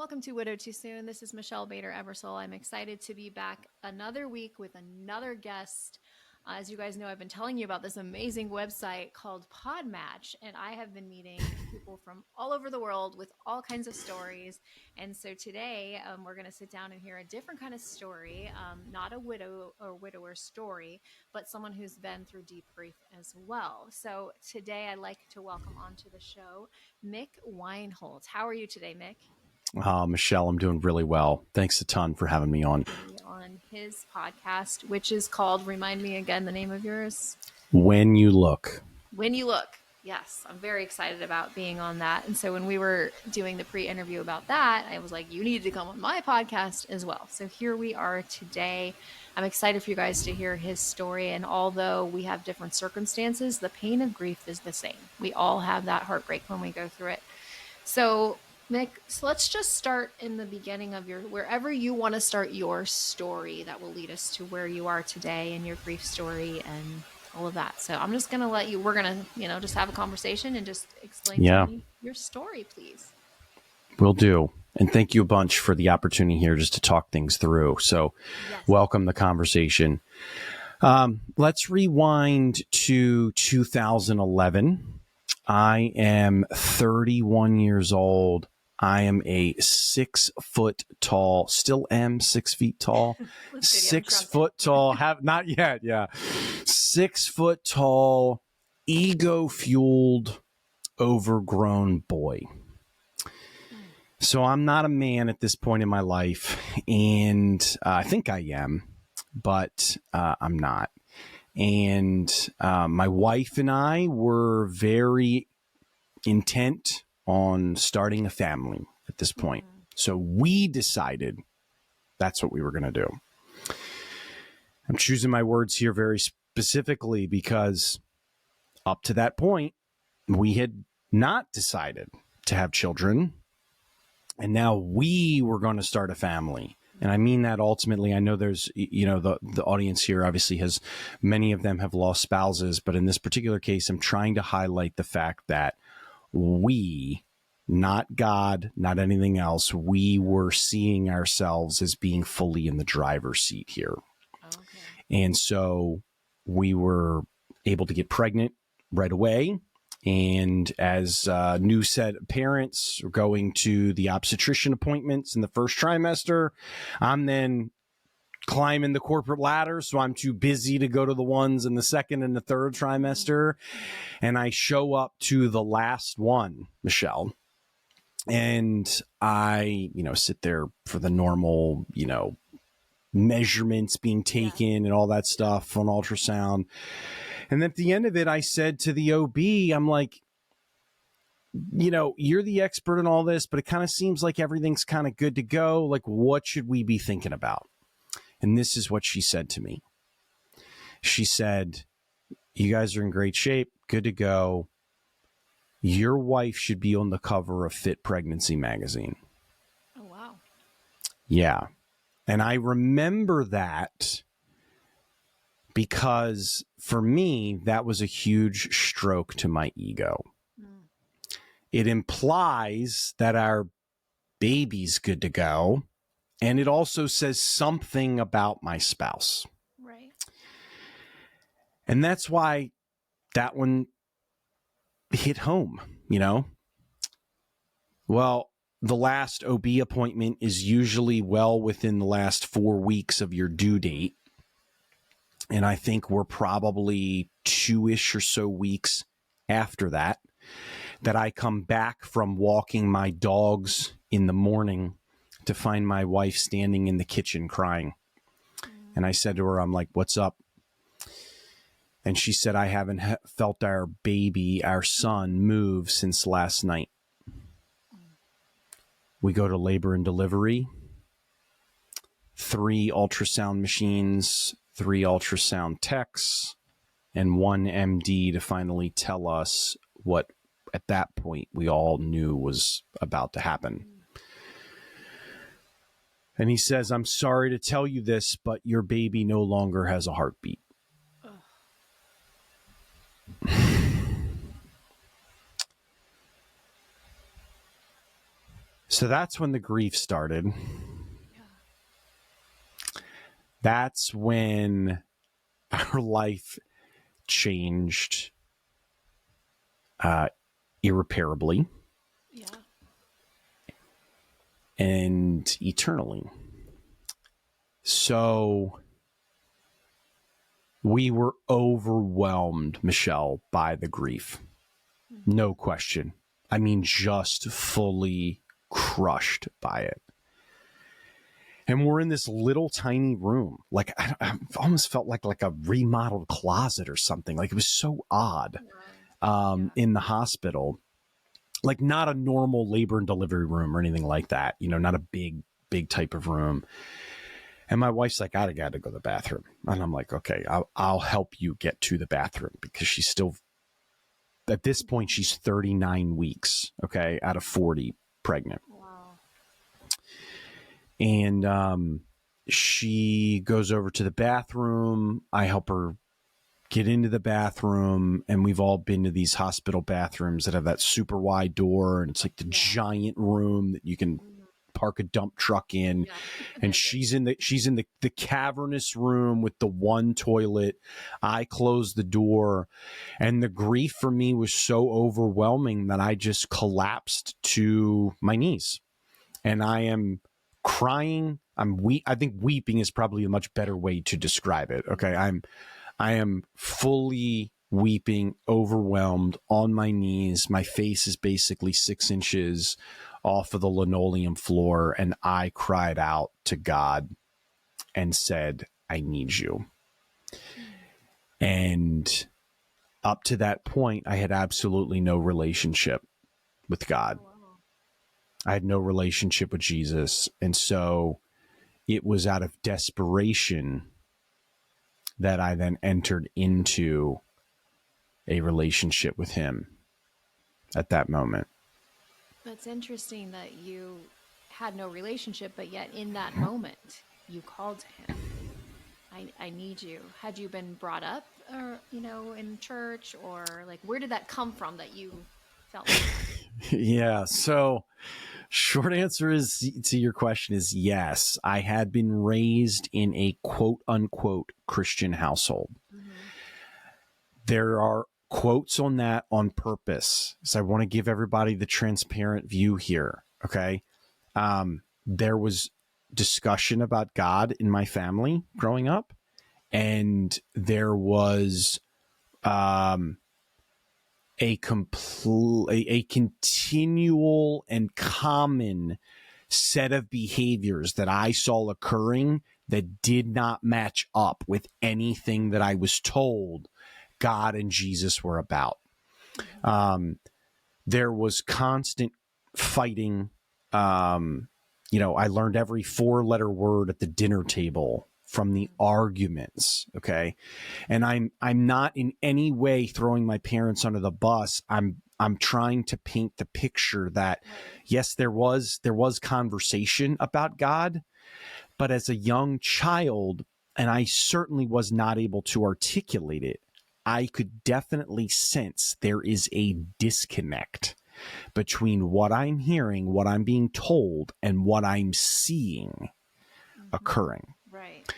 welcome to Widow Too Soon. This is Michelle Bader Eversole. I'm excited to be back another week with another guest. As you guys know, I've been telling you about this amazing website called Podmatch, and I have been meeting people from all over the world with all kinds of stories. And so today we're going to sit down and hear a different kind of story, not a widow or widower story, but someone who's been through deep grief as well. So today I'd like to welcome onto the show Mick Wienholt. How are you today, Mick? Michelle, I'm doing really well. Thanks a ton for having me on. On his podcast, which is called, remind me again the name of yours? When You Look. When You Look. Yes, I'm very excited about being on that. And so when we were doing the pre-interview about that, I was like, you need to come on my podcast as well. So here we are today. I'm excited for you guys to hear his story. And although we have different circumstances, the pain of grief is the same. We all have that heartbreak when we go through it. So Mick, so let's just start in the beginning of wherever you want to start your story that will lead us to where you are today and your grief story and all of that. So I'm just going to let you, we're going to, just have a conversation and just explain to me your story, please. Will do. And thank you a bunch for the opportunity here just to talk things through. So Welcome the conversation. Let's rewind to 2011. I am 31 years old. I am a 6 foot tall, still am 6 feet tall, 6 foot tall, have not yet. Yeah. 6 foot tall, ego fueled, overgrown boy. So I'm not a man at this point in my life, and I think I am, but I'm not. And my wife and I were very intent on starting a family at this point. So we decided that's what we were going to do. I'm choosing my words here very specifically because up to that point, we had not decided to have children. And now we were going to start a family. And I mean that ultimately. I know there's, the audience here obviously has, many of them have lost spouses. But in this particular case, I'm trying to highlight the fact that we, not God, not anything else, we were seeing ourselves as being fully in the driver's seat here. Okay. And so we were able to get pregnant right away. And as new set parents going to the obstetrician appointments in the first trimester, I'm then climbing the corporate ladder. So I'm too busy to go to the ones in the second and the third trimester. And I show up to the last one, Michelle. And I, sit there for the normal, measurements being taken and all that stuff on ultrasound. And at the end of it, I said to the OB, I'm like, you're the expert in all this, but it kind of seems like everything's kind of good to go. Like, what should we be thinking about? And this is what she said to me. She said, you guys are in great shape, good to go. Your wife should be on the cover of Fit Pregnancy magazine. Oh, wow. Yeah. And I remember that because for me, that was a huge stroke to my ego. It implies that our baby's good to go. And it also says something about my spouse. Right. And that's why that one hit home, Well, the last OB appointment is usually well within the last 4 weeks of your due date. And I think we're probably 2-ish or so weeks after that I come back from walking my dogs in the morning to find my wife standing in the kitchen crying. And I said to her, I'm like, what's up? And she said, I haven't felt our baby, our son, move since last night. We go to labor and delivery. 3 ultrasound machines, 3 ultrasound techs, and 1 MD to finally tell us what at that point we all knew was about to happen. And he says, I'm sorry to tell you this, but your baby no longer has a heartbeat. So that's when the grief started. Yeah. That's when our life changed irreparably. Yeah. And eternally. So we were overwhelmed, Michelle, by the grief. No question. I mean, just fully crushed by it. And we're in this little tiny room. Like, I almost felt like a remodeled closet or something. Like, it was so odd in the hospital. Like, not a normal labor and delivery room or anything like that. You know, not a big type of room. And my wife's like, I got to go to the bathroom. And I'm like, okay, I'll help you get to the bathroom, because she's still, at this point, she's 39 weeks, okay, out of 40 pregnant. Wow. And she goes over to the bathroom. I help her get into the bathroom. And we've all been to these hospital bathrooms that have that super wide door. And it's like the giant room that you can park a dump truck in. And she's in the cavernous room with the one toilet. I closed the door, and the grief for me was so overwhelming that I just collapsed to my knees, and I am crying. I think weeping is probably a much better way to describe it. Okay. I am fully weeping, overwhelmed, on my knees. My face is basically 6 inches off of the linoleum floor, and I cried out to God and said, I need you. And up to that point, I had absolutely no relationship with God. I had no relationship with Jesus. And so it was out of desperation that I then entered into a relationship with him at that moment. That's interesting that you had no relationship, but yet in that moment you called to him. I need you. Had you been brought up, or in church, or like, where did that come from that you felt like that? Yeah. So short answer is to your question is yes. I had been raised in a quote unquote Christian household. Mm-hmm. There are quotes on that on purpose. So I want to give everybody the transparent view here. Okay. There was discussion about God in my family growing up, and there was a continual and common set of behaviors that I saw occurring that did not match up with anything that I was told God and Jesus were about. There was constant fighting. I learned every 4-letter word at the dinner table from the arguments. Okay. And I'm not in any way throwing my parents under the bus. I'm trying to paint the picture that yes, there was conversation about God, but as a young child, and I certainly was not able to articulate it, I could definitely sense there is a disconnect between what I'm hearing, what I'm being told, and what I'm seeing occurring. Right.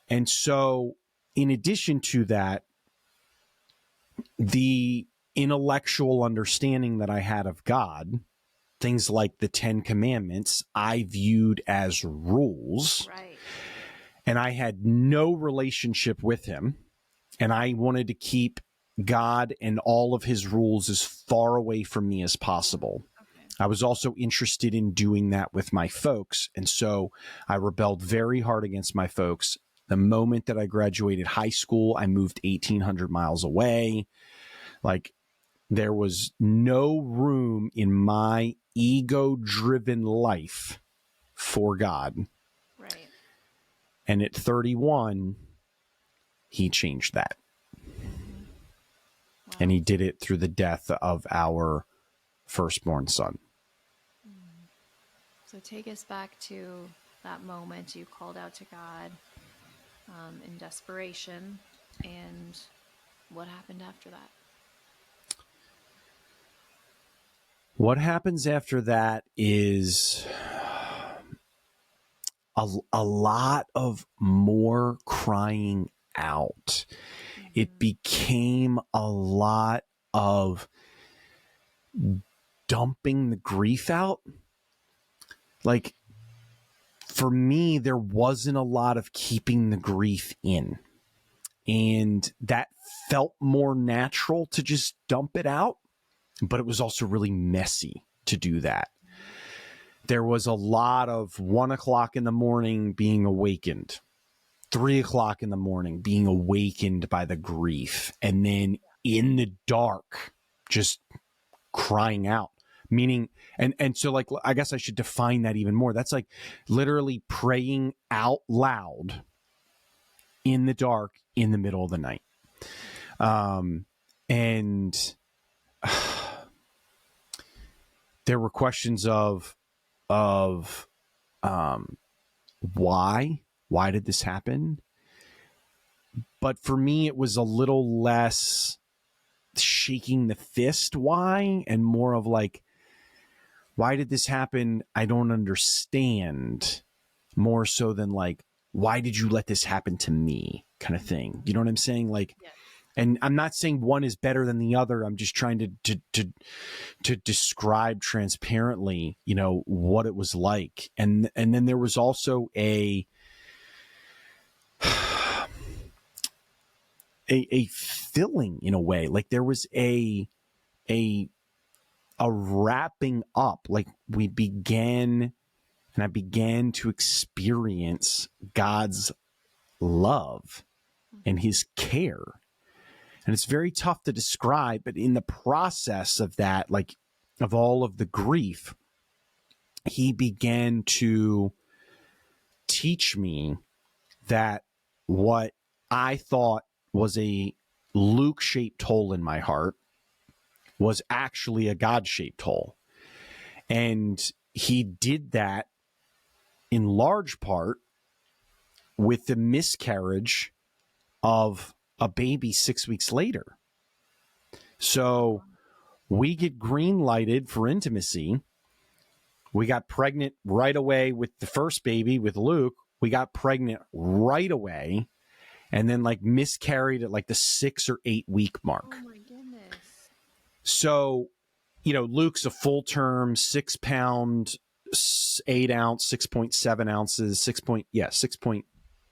And so, in addition to that, the intellectual understanding that I had of God, things like the 10 Commandments, I viewed as rules. Right. And I had no relationship with him. And I wanted to keep God and all of his rules as far away from me as possible. Okay. I was also interested in doing that with my folks. And so I rebelled very hard against my folks. The moment that I graduated high school, I moved 1,800 miles away. Like, there was no room in my ego-driven life for God. Right. And at 31, he changed that. Wow. And he did it through the death of our firstborn son. So take us back to that moment you called out to God in desperation, and what happened after that? What happens after that is a lot of more crying out. Mm-hmm. It became a lot of dumping the grief out. Like, for me, there wasn't a lot of keeping the grief in. And that felt more natural to just dump it out. But it was also really messy to do that. There was a lot of 1 o'clock in the morning being awakened, 3 o'clock in the morning being awakened by the grief, and then in the dark, just crying out. Meaning, and so, like, I guess I should define that even more. That's like literally praying out loud in the dark in the middle of the night. And there were questions of why did this happen? But for me, it was a little less shaking the fist why, and more of like, why did this happen? I don't understand, more so than like, why did you let this happen to me, kind of thing. You know what I'm saying? Like, yeah. And I'm not saying one is better than the other. I'm just trying to describe transparently, you know, what it was like. And then there was also a filling in a way. Like there was a wrapping up. Like I began to experience God's love and his care. And it's very tough to describe, but in the process of that, like of all of the grief, he began to teach me that what I thought was a Luke-shaped hole in my heart was actually a God-shaped hole. And he did that in large part with the miscarriage of a baby 6 weeks later. So we get green lighted for intimacy. We got pregnant right away with the first baby with Luke. We got pregnant right away and then like miscarried at like the 6 or 8 week mark. Oh my goodness. So, you know, Luke's a full term 6 pound, 8 ounce, 6.7 ounces, 6 pounds,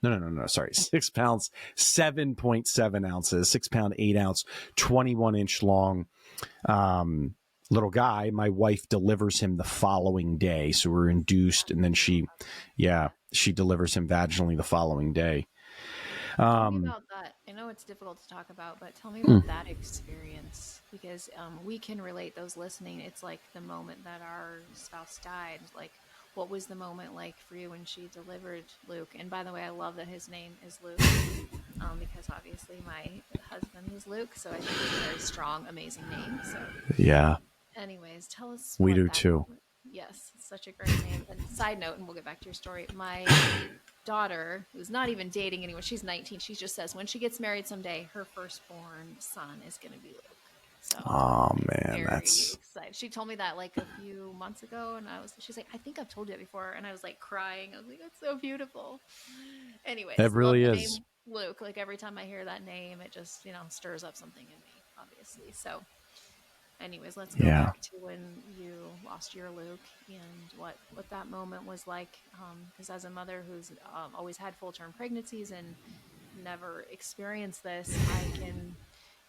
7.7 ounces, 6 pound, 8 ounce, 21 inch long, little guy. My wife delivers him the following day. So we're induced. And then she delivers him vaginally the following day. Tell me about that. I know it's difficult to talk about, but tell me about that experience, because we can relate, those listening. It's like the moment that our spouse died. Like, what was the moment like for you when she delivered Luke? And by the way, I love that his name is Luke, because obviously my husband is Luke, so I think it's a very strong, amazing name. So yeah. Anyways, tell us. We do too. Yes, it's such a great name. And side note, and we'll get back to your story. My daughter, who's not even dating anyone, she's 19. She just says when she gets married someday, her firstborn son is going to be Luke. So, oh man, that's excited. She told me that like a few months ago, and she's like, I think I've told you that before, and I was like crying. I was like, that's so beautiful. Anyways, that really is. Name Luke. Like every time I hear that name, it just stirs up something in me, obviously. So, anyways, let's go back to when you lost your Luke and what that moment was like. Because as a mother who's always had full-term pregnancies and never experienced this, I can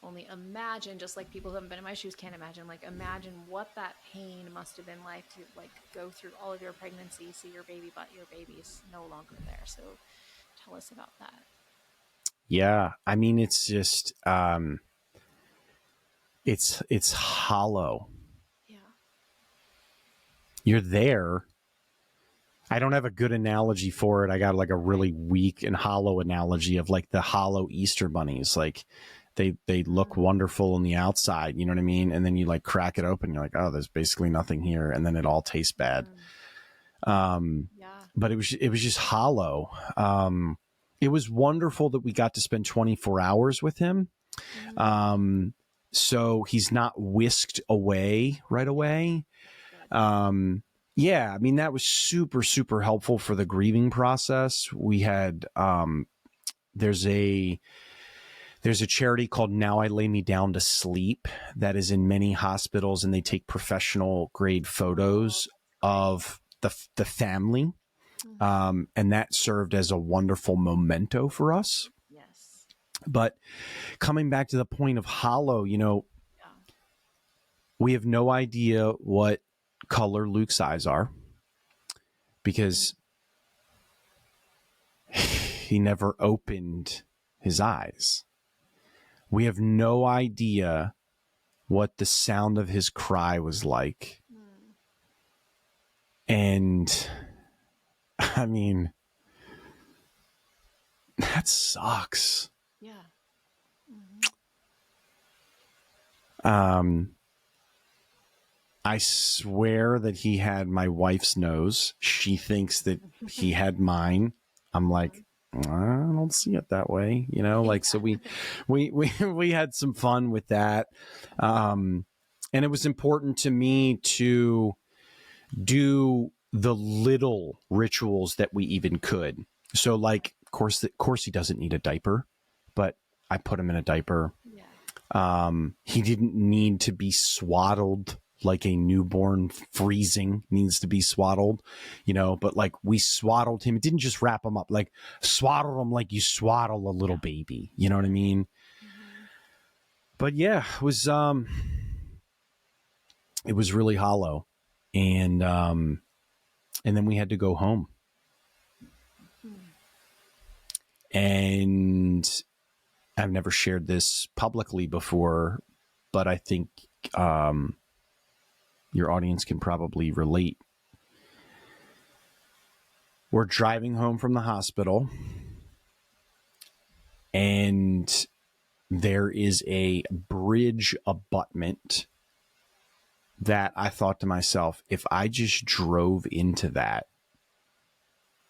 only imagine, just like people who haven't been in my shoes can't imagine, like imagine what that pain must have been like to like go through all of your pregnancy, see your baby, but your baby's no longer there. So tell us about that. Yeah. I mean, it's just, it's hollow. Yeah. You're there. I don't have a good analogy for it. I got like a really weak and hollow analogy of like the hollow Easter bunnies. Like they look wonderful on the outside, you know what I mean? And then you like crack it open, you're like, oh, there's basically nothing here, and then it all tastes bad. But it was just hollow. It was wonderful that we got to spend 24 hours with him. so he's not whisked away right away. Yeah, I mean, that was super, super helpful for the grieving process. We had, there's a charity called Now I Lay Me Down to Sleep that is in many hospitals, and they take professional grade photos of the family. And that served as a wonderful memento for us. Yes. But coming back to the point of hollow, we have no idea what color Luke's eyes are because he never opened his eyes. We have no idea what the sound of his cry was like. And I mean, that sucks. Yeah. I swear that he had my wife's nose. She thinks that he had mine. I'm like, I don't see it that way, like, so we had some fun with that. And it was important to me to do the little rituals that we even could. So like, of course he doesn't need a diaper, but I put him in a diaper. Yeah. He didn't need to be swaddled like a newborn freezing needs to be swaddled, but like we swaddled him. It didn't just wrap him up, like swaddled him like you swaddle a little baby. You know what I mean? But yeah, it was really hollow. And then we had to go home. And I've never shared this publicly before, but I think your audience can probably relate. We're driving home from the hospital, and there is a bridge abutment that I thought to myself, if I just drove into that,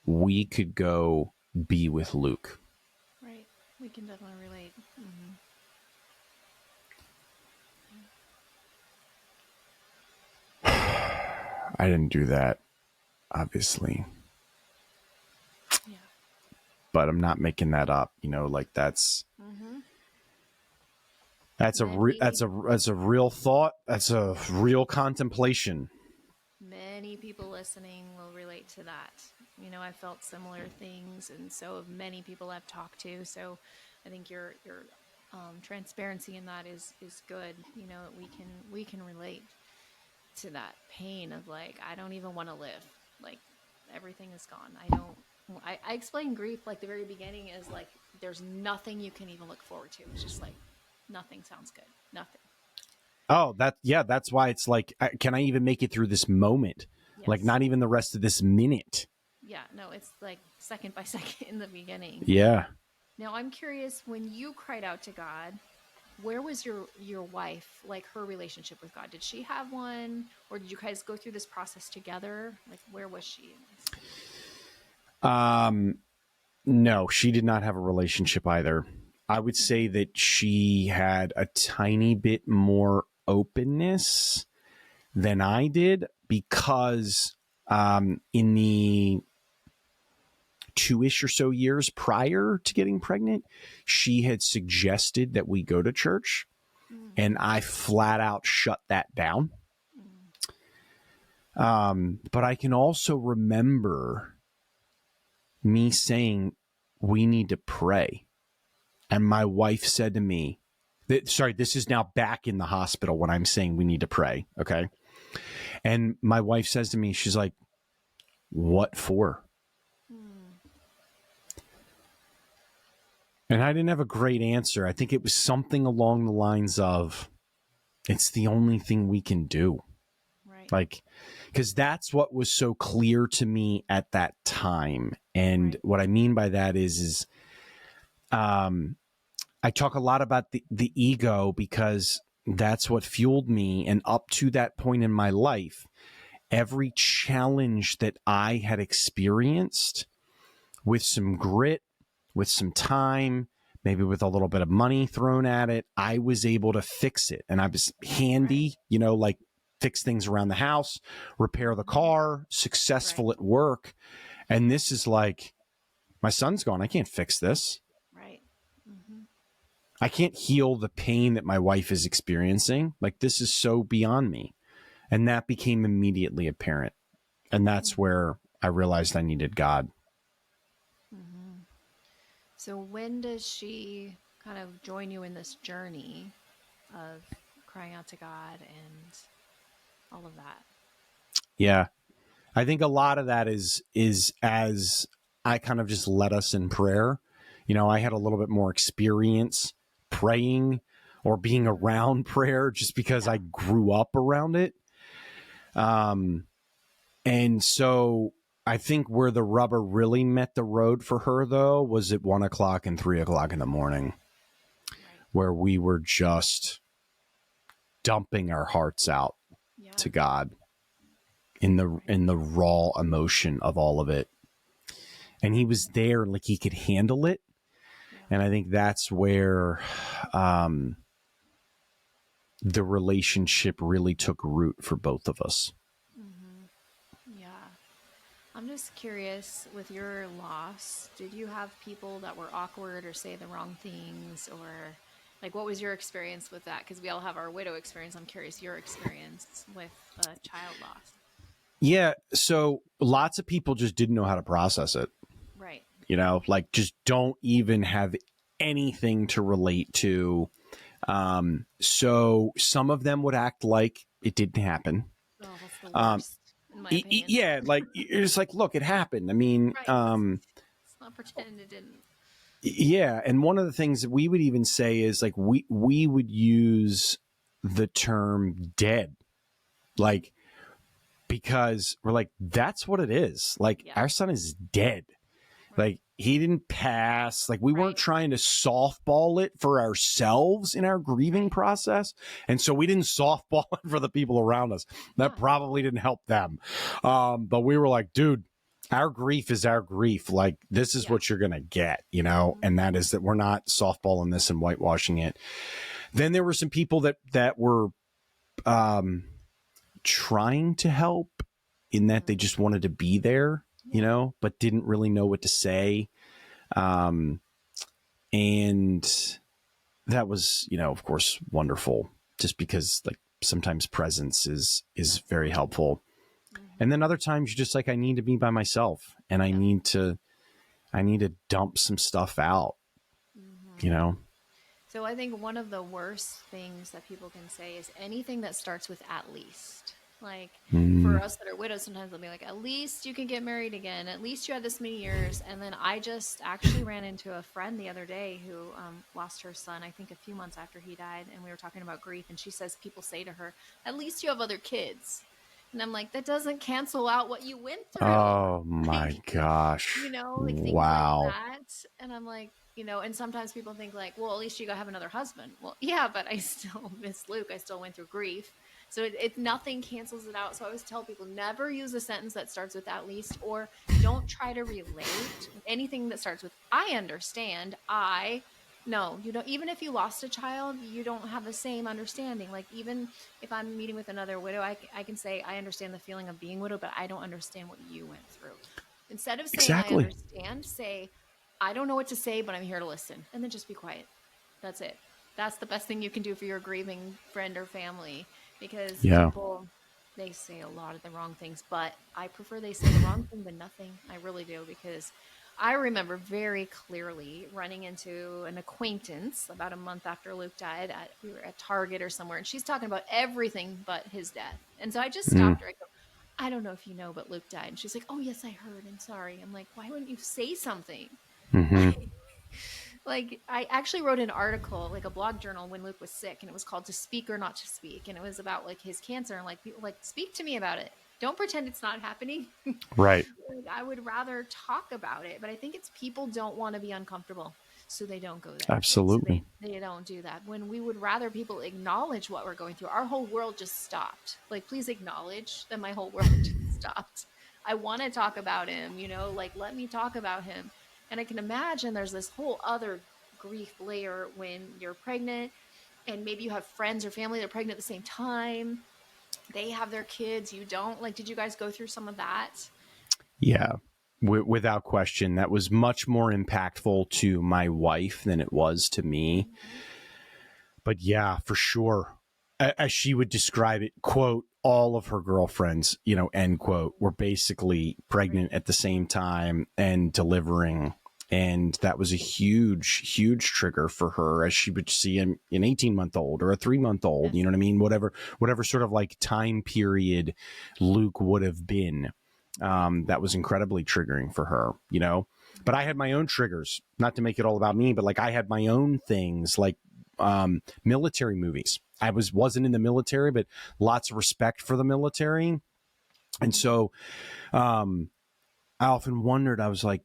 we could go be with Luke. Right. We can definitely relate. I didn't do that, obviously. Yeah. But I'm not making that up, like that's a real thought. That's a real contemplation. Many people listening will relate to that. I felt similar things, and so have many people I've talked to. So I think your transparency in that is good. We can relate to that pain of like, I don't even want to live. Like everything is gone. I explain grief like the very beginning is like there's nothing you can even look forward to. It's just like nothing sounds good. Nothing. Oh, that's why it's like, can I even make it through this moment? Yes. Like not even the rest of this minute. Yeah, no, it's like second by second in the beginning. Yeah. Now I'm curious, when you cried out to God, where was your wife, like her relationship with God? Did she have one, or did you guys go through this process together? Like, where was she in this? No, she did not have a relationship either. I would say that she had a tiny bit more openness than I did because in the 2-ish or so years prior to getting pregnant, she had suggested that we go to church, and I flat out shut that down. But I can also remember me saying, we need to pray. And my wife said to me, this is now back in the hospital when I'm saying we need to pray. Okay. And my wife says to me, she's like, what for? And I didn't have a great answer. I think it was something along the lines of, it's the only thing we can do. Right. Like, because that's what was so clear to me at that time. And what I mean by that is I talk a lot about the ego because that's what fueled me. And up to that point in my life, every challenge that I had experienced with some grit, with some time, maybe with a little bit of money thrown at it, I was able to fix it. And I was handy, like fix things around the house, repair the car, successful at work. And this is like, my son's gone. I can't fix this. Right. Mm-hmm. I can't heal the pain that my wife is experiencing. Like, this is so beyond me. And that became immediately apparent. And that's where I realized I needed God. Mm-hmm. So when does she kind of join you in this journey of crying out to God and all of that? Yeah. I think a lot of that is as I kind of just led us in prayer. I had a little bit more experience praying or being around prayer just because I grew up around it. And so I think where the rubber really met the road for her, though, was at 1 o'clock and 3 o'clock in the morning, where we were just dumping our hearts out to God in the raw emotion of all of it. And he was there, like he could handle it. And I think that's where the relationship really took root for both of us. Mm-hmm. Yeah. I'm just curious, with your loss, did you have people that were awkward or say the wrong things, or like what was your experience with that? Because we all have our widow experience. I'm curious your experience with child loss. Yeah. So lots of people just didn't know how to process it. Right. Like just don't even have anything to relate to. So some of them would act like it didn't happen. Oh, that's the worst, in my opinion. Yeah, like it's like, look, it happened. I mean, let's not pretend it didn't. Yeah, and one of the things that we would even say is like we would use the term dead, like, because we're like, that's what it is. Like, our son is dead. Like, he didn't pass. Like, we weren't trying to softball it for ourselves in our grieving process. And so we didn't softball it for the people around us. That probably didn't help them. But we were like, dude, our grief is our grief. Like, this is what you're going to get, and that is that we're not softballing this and whitewashing it. Then there were some people that were trying to help in that they just wanted to be there, but didn't really know what to say. And that was, of course, wonderful, just because like sometimes presence is very helpful. And then other times you're just like, I need to be by myself and I need to dump some stuff out, So I think one of the worst things that people can say is anything that starts with at least. Like for us that are widows, sometimes they'll be like, at least you can get married again. At least you had this many years. And then I just actually ran into a friend the other day who lost her son, I think a few months after he died. And we were talking about grief. And she says people say to her, at least you have other kids. And I'm like, that doesn't cancel out what you went through. Oh my gosh. Like things like that. And I'm like, and sometimes people think like, well, at least you go have another husband. Well, yeah, but I still miss Luke. I still went through grief. So it nothing cancels it out. So I always tell people, never use a sentence that starts with at least, or don't try to relate anything that starts with I understand. No, you don't. Even if you lost a child, you don't have the same understanding. Like even if I'm meeting with another widow, I can say I understand the feeling of being widowed, but I don't understand what you went through. Instead of saying I understand, say I don't know what to say, but I'm here to listen, and then just be quiet. That's it. That's the best thing you can do for your grieving friend or family, because people, they say a lot of the wrong things, but I prefer they say the wrong thing than nothing. I really do, because I remember very clearly running into an acquaintance about a month after Luke died. We were at Target or somewhere, and she's talking about everything but his death. And so I just stopped her. I go, I don't know if you know, but Luke died. And she's like, oh, yes, I heard. I'm sorry. I'm like, why wouldn't you say something? Like, I actually wrote an article, like a blog journal, when Luke was sick, and it was called To Speak or Not to Speak. And it was about like his cancer, and like people like, speak to me about it. Don't pretend it's not happening. Right. Like, I would rather talk about it, but I think it's people don't want to be uncomfortable, so they don't go there. Absolutely. So they don't do that. When we would rather people acknowledge what we're going through. Our whole world just stopped. Like, please acknowledge that my whole world just stopped. I want to talk about him, like, let me talk about him. And I can imagine there's this whole other grief layer when you're pregnant, and maybe you have friends or family that are pregnant at the same time. They have their kids, you don't. Like, did you guys go through some of that? Yeah, without question. That was much more impactful to my wife than it was to me. Mm-hmm. But yeah, for sure. As she would describe it, quote, all of her girlfriends, end quote, were basically pregnant at the same time and delivering. And that was a huge, huge trigger for her, as she would see an 18-month-old or a 3-month-old, you know what I mean? Whatever sort of like time period Luke would have been. That was incredibly triggering for her, But I had my own triggers, not to make it all about me, but like I had my own things, like military movies. I wasn't in the military, but lots of respect for the military. And so I often wondered, I was like,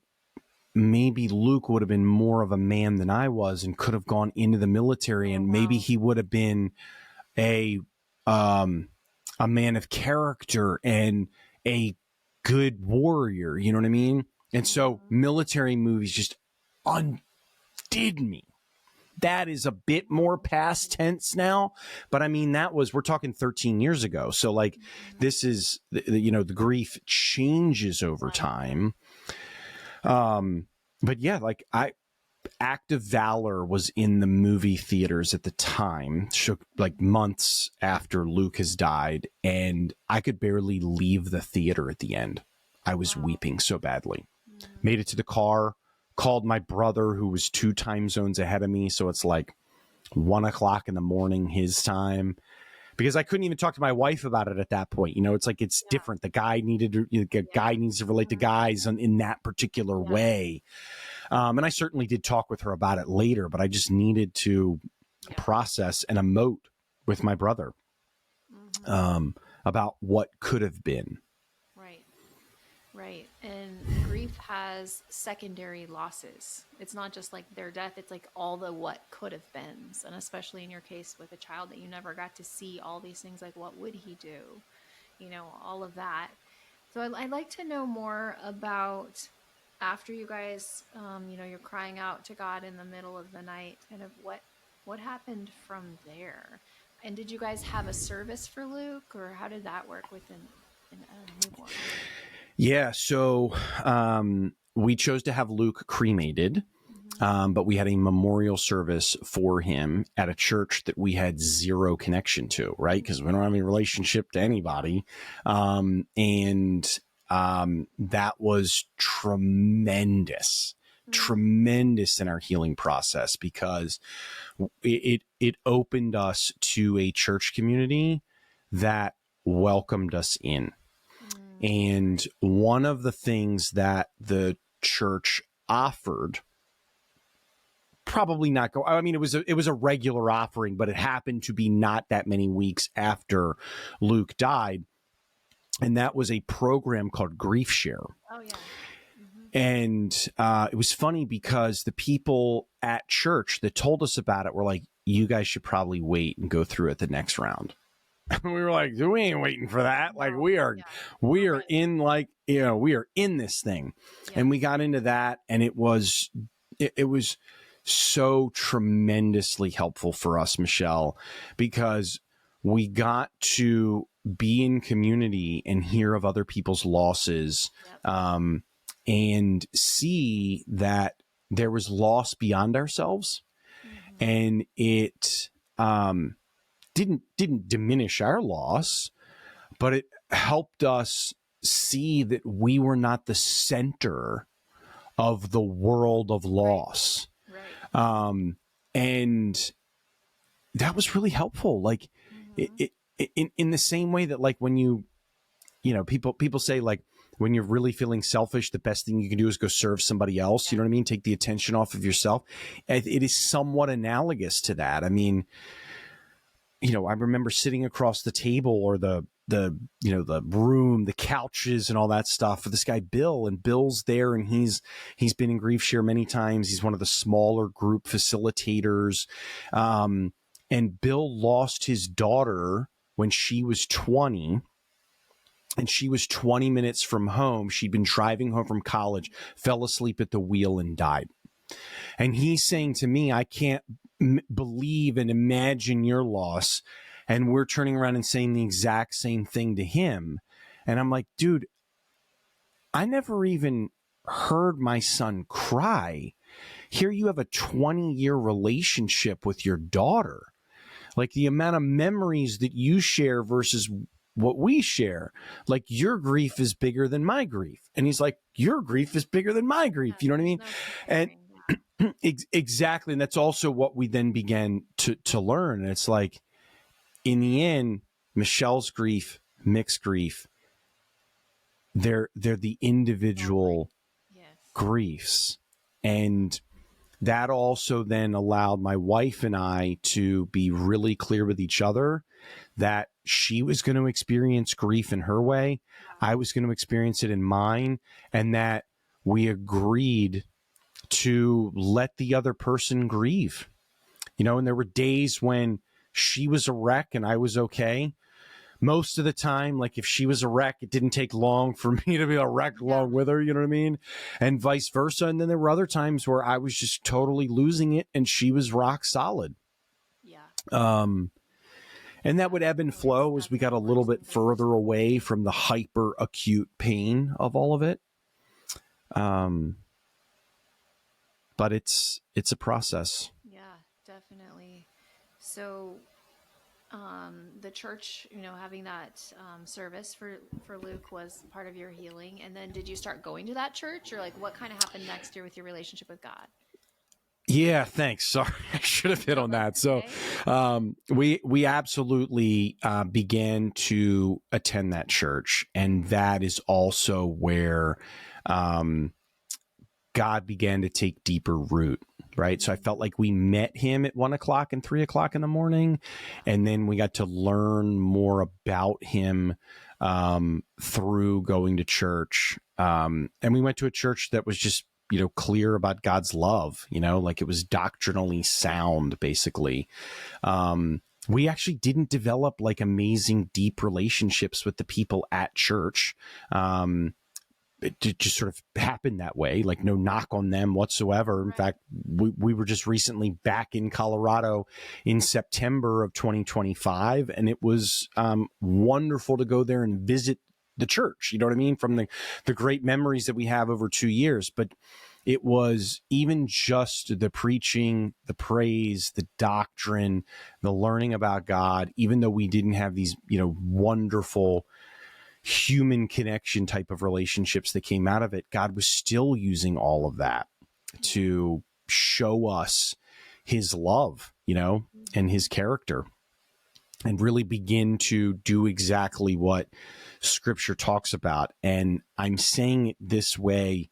maybe Luke would have been more of a man than I was and could have gone into the military, and maybe he would have been a man of character and a good warrior, you know what I mean? And so military movies just undid me. That is a bit more past tense now, but I mean, we're talking 13 years ago. So like, this is, the grief changes over time. But yeah, like Act of Valor was in the movie theaters at the time, like months after Luke has died. And I could barely leave the theater at the end. I was weeping so badly. Made it to the car, called my brother, who was 2 time zones ahead of me. So it's like 1:00 in the morning, his time, because I couldn't even talk to my wife about it at that point. It's like, it's different. The guy guy needs to relate to guys in that particular way. And I certainly did talk with her about it later, but I just needed to process and emote with my brother about what could have been. Right. And grief has secondary losses. It's not just like their death. It's like all the what could have been. And especially in your case with a child that you never got to see all these things, like what would he do? All of that. So I'd like to know more about, after you guys, you're crying out to God in the middle of the night, kind of what happened from there. And did you guys have a service for Luke, or how did that work within newborn? Yeah, so we chose to have Luke cremated, but we had a memorial service for him at a church that we had zero connection to, right? Because we don't have any relationship to anybody. And that was tremendous in our healing process, because it opened us to a church community that welcomed us in. And one of the things that the church offered, probably not it was a regular offering, but it happened to be not that many weeks after Luke died. And that was a program called Grief Share. Oh, yeah. And it was funny because the people at church that told us about it were like, you guys should probably wait and go through it the next round. We were like, we ain't waiting for that. Like, we are in, like, we are in this thing. Yeah. And we got into that, and it was so tremendously helpful for us, Michelle, because we got to be in community and hear of other people's losses, and see that there was loss beyond ourselves. And it, didn't diminish our loss, but it helped us see that we were not the center of the world of loss. Right. And that was really helpful. Like in the same way that, like, when people say, like, when you're really feeling selfish, the best thing you can do is go serve somebody else. You know what I mean? Take the attention off of yourself. It is somewhat analogous to that. I mean, I remember sitting across the table, or the room, the couches and all that stuff for this guy, Bill, and Bill's there, and he's been in Grief Share many times. He's one of the smaller group facilitators. And Bill lost his daughter when she was 20, and she was 20 minutes from home. She'd been driving home from college, fell asleep at the wheel, and died. And he's saying to me, I can't believe and imagine your loss. And we're turning around and saying the exact same thing to him. And I'm like, dude, I never even heard my son cry. Here you have a 20-year relationship with your daughter. Like the amount of memories that you share versus what we share. Like your grief is bigger than my grief. And he's like, your grief is bigger than my grief. You know what I mean? And exactly. And that's also what we then began to learn. And it's like, in the end, Michelle's grief, Mick's grief, they're the individual griefs. And that also then allowed my wife and I to be really clear with each other that she was going to experience grief in her way. I was going to experience it in mine. And that we agreed to let the other person grieve. You know, and there were days when she was a wreck and I was okay. Most of the time, like if she was a wreck, it didn't take long for me to be a wreck along with her, you know what I mean? And vice versa. And then there were other times where I was just totally losing it and she was rock solid. Yeah. And that would ebb and flow as we got a little bit further away from the hyper acute pain of all of it. But it's a process. Yeah, definitely. So, the church, you know, having that service for Luke was part of your healing. And then did you start going to that church, or like what kind of happened next year with your relationship with God? Yeah, thanks. Sorry, I should have hit on that. So, we absolutely began to attend that church, and that is also where God began to take deeper root. Right. So I felt like we met him at 1 o'clock and 3 o'clock in the morning. And then we got to learn more about him through going to church. And we went to a church that was just, you know, clear about God's love, you know, like it was doctrinally sound, basically. We actually didn't develop like amazing, deep relationships with the people at church. It just sort of happened that way, like no knock on them whatsoever. In fact, we were just recently back in Colorado in September of 2025, and it was wonderful to go there and visit the church. You know what I mean? From the great memories that we have over 2 years. But it was even just the preaching, the praise, the doctrine, the learning about God, even though we didn't have these, you know, wonderful human connection type of relationships that came out of it, God was still using all of that to show us his love, you know, and his character, and really begin to do exactly what scripture talks about. And I'm saying it this way,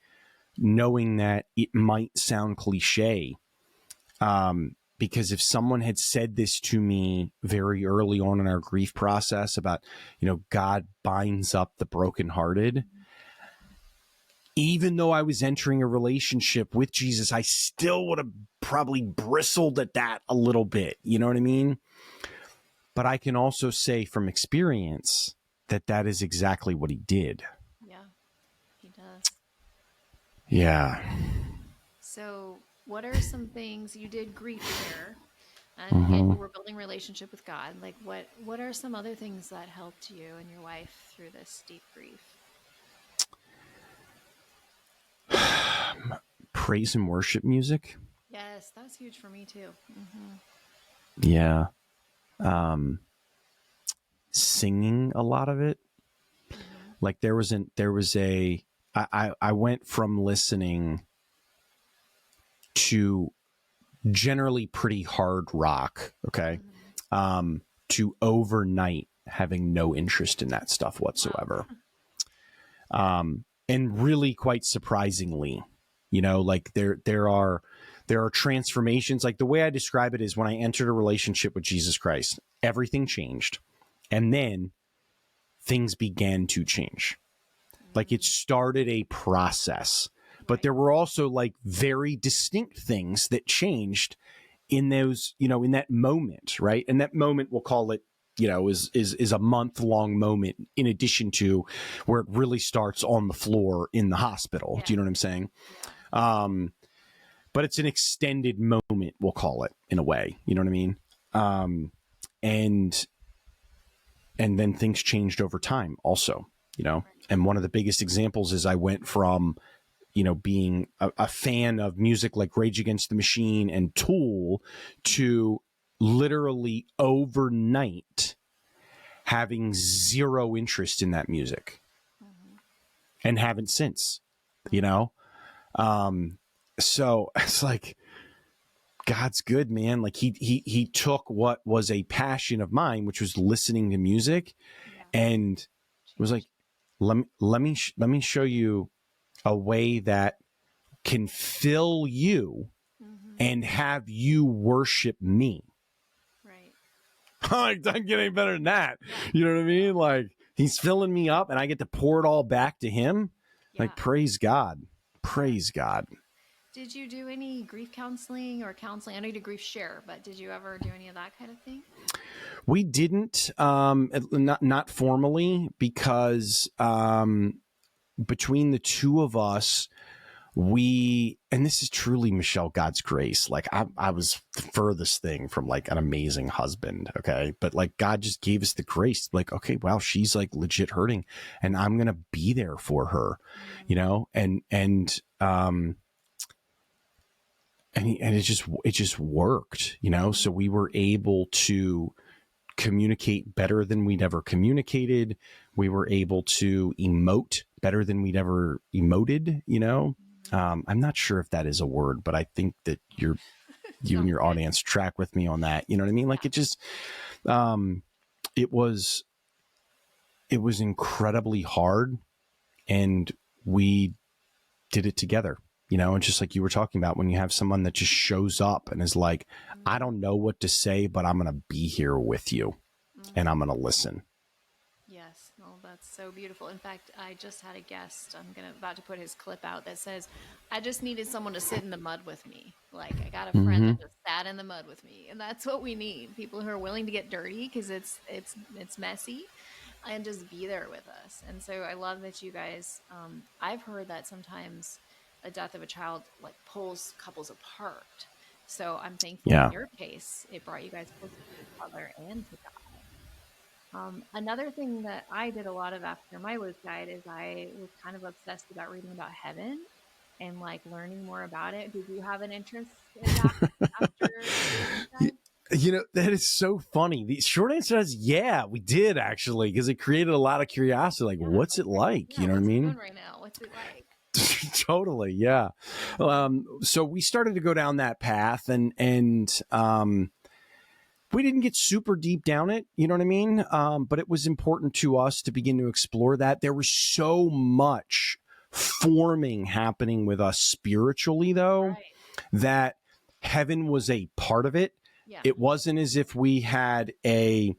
knowing that it might sound cliche, because if someone had said this to me very early on in our grief process about, you know, God binds up the brokenhearted, even though I was entering a relationship with Jesus, I still would have probably bristled at that a little bit. You know what I mean? But I can also say from experience that that is exactly what he did. Yeah, he does. Yeah. So what are some things you did grief here, and you were building relationship with God? Like what are some other things that helped you and your wife through this deep grief? Praise and worship music. Yes, that was huge for me too. Yeah. Singing a lot of it. Like I went from listening to generally pretty hard rock, okay, to overnight having no interest in that stuff whatsoever. And really quite surprisingly, you know, like there are transformations. Like the way I describe it is when I entered a relationship with Jesus Christ, everything changed. And then things began to change. Like it started a process. But there were also like very distinct things that changed in those, you know, in that moment, right? And that moment, we'll call it, you know, is a month-long moment in addition to where it really starts on the floor in the hospital. Yeah. Do you know what I'm saying? but it's an extended moment, we'll call it, in a way. You know what I mean? And then things changed over time also, you know. And one of the biggest examples is I went from, you know, being a fan of music like Rage Against the Machine and Tool to literally overnight having zero interest in that music, and haven't since, you know? So it's like, God's good, man. Like he took what was a passion of mine, which was listening to music, and was like, let me show you a way that can fill you and have you worship me. Right. It doesn't get any better than that. You know what I mean? Like, he's filling me up and I get to pour it all back to him. Yeah. Like, praise God. Praise God. Did you do any grief counseling or counseling? I know you did grief share, but did you ever do any of that kind of thing? We didn't, not formally, because between the two of us, and this is truly, Michelle, God's grace. Like, I was the furthest thing from like an amazing husband. Okay. But like, God just gave us the grace. Like, okay, wow, she's like legit hurting and I'm going to be there for her, you know? And it just worked, you know? So we were able to communicate better than we'd ever communicated. We were able to emote better than we'd ever emoted, you know? I'm not sure if that is a word, but I think that you and your audience track with me on that. You know what I mean? Like, it just, it was incredibly hard, and we did it together, you know, and just like you were talking about, when you have someone that just shows up and is like, I don't know what to say, but I'm going to be here with you and I'm going to listen. Yes. Well, that's so beautiful. In fact, I just had a guest, about to put his clip out, that says, I just needed someone to sit in the mud with me. Like, I got a friend that just sat in the mud with me, and that's what we need. People who are willing to get dirty, because it's messy, and just be there with us. And so I love that you guys, I've heard that sometimes a death of a child like pulls couples apart. So I'm thankful in your case, it brought you guys closer to each other and to God. Another thing that I did a lot of after my Luke died is I was kind of obsessed about reading about heaven and like learning more about it. Did you have an interest in that after Luke died? You know, that is so funny. The short answer is, yeah, we did actually, because it created a lot of curiosity. Like, what's it like? You know what I mean? Doing right now? What's it like? Totally. Yeah. So we started to go down that path, and we didn't get super deep down it, you know what I mean? But it was important to us to begin to explore that. There was so much forming happening with us spiritually, though, that heaven was a part of it. Yeah. It wasn't as if we had a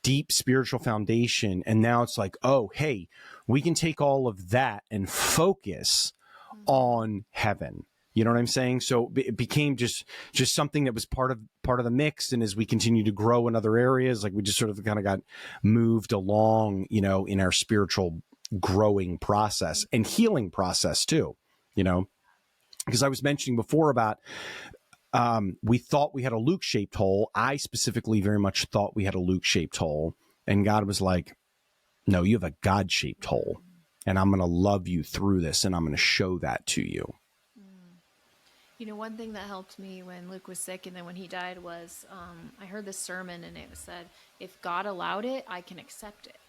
deep spiritual foundation and now it's like, oh, hey, we can take all of that and focus on heaven. You know what I'm saying? So it became just something that was part of the mix. And as we continue to grow in other areas, like, we just sort of kind of got moved along, you know, in our spiritual growing process and healing process too, you know, because I was mentioning before about, we thought we had a Luke-shaped hole. I specifically very much thought we had a Luke-shaped hole, and God was like, no, you have a God-shaped hole, and I'm going to love you through this, and I'm going to show that to you. You know, one thing that helped me when Luke was sick and then when he died was, I heard this sermon and it said, if God allowed it, I can accept it.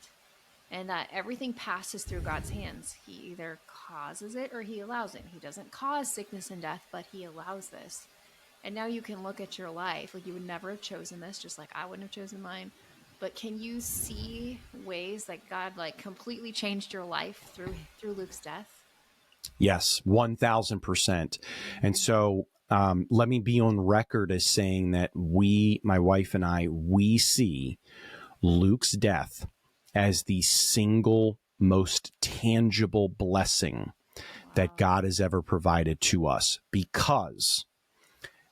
And that everything passes through God's hands. He either causes it or he allows it. He doesn't cause sickness and death, but he allows this. And now you can look at your life, like you would never have chosen this, just like I wouldn't have chosen mine. But can you see ways that God like completely changed your life through Luke's death? Yes, 1,000%. And so let me be on record as saying that my wife and I, we see Luke's death as the single most tangible blessing that God has ever provided to us, because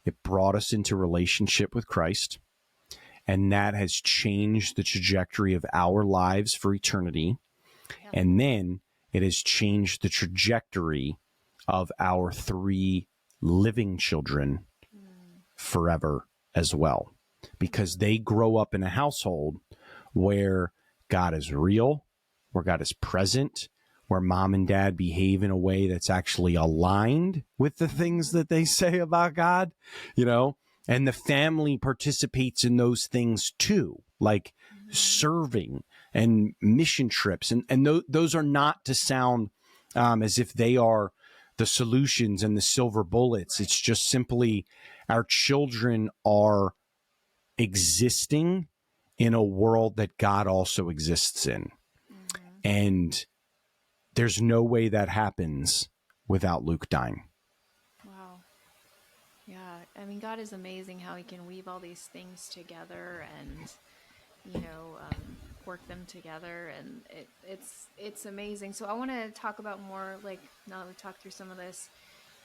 it brought us into relationship with Christ, and that has changed the trajectory of our lives for eternity. Yeah. And then it has changed the trajectory of our 3 living children forever as well, because they grow up in a household where God is real, where God is present, where mom and dad behave in a way that's actually aligned with the things that they say about God, you know, and the family participates in those things too, like serving and mission trips. And those are not to sound as if they are the solutions and the silver bullets. It's just simply our children are existing in a world that God also exists in. And there's no way that happens without Luke dying. Wow. Yeah. I mean, God is amazing how he can weave all these things together and, work them together. And it's amazing. So I want to talk about more, like, now that we've talked through some of this.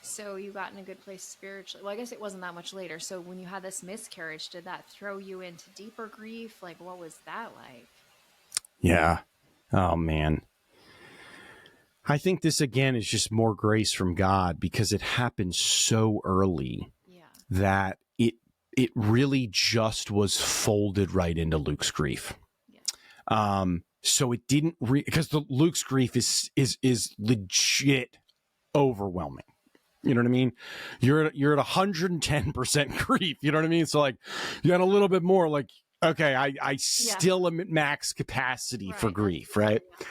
So you got in a good place spiritually. Well, I guess it wasn't that much later. So when you had this miscarriage, did that throw you into deeper grief? Like, what was that like? Yeah. Oh, man. I think this, again, is just more grace from God because it happened so early that it really just was folded right into Luke's grief. Yeah. So it didn't because Luke's grief is legit overwhelming. You know what I mean? You're at 110% grief. You know what I mean? So like you got a little bit more like, okay, I still am at max capacity for grief, right? Yeah.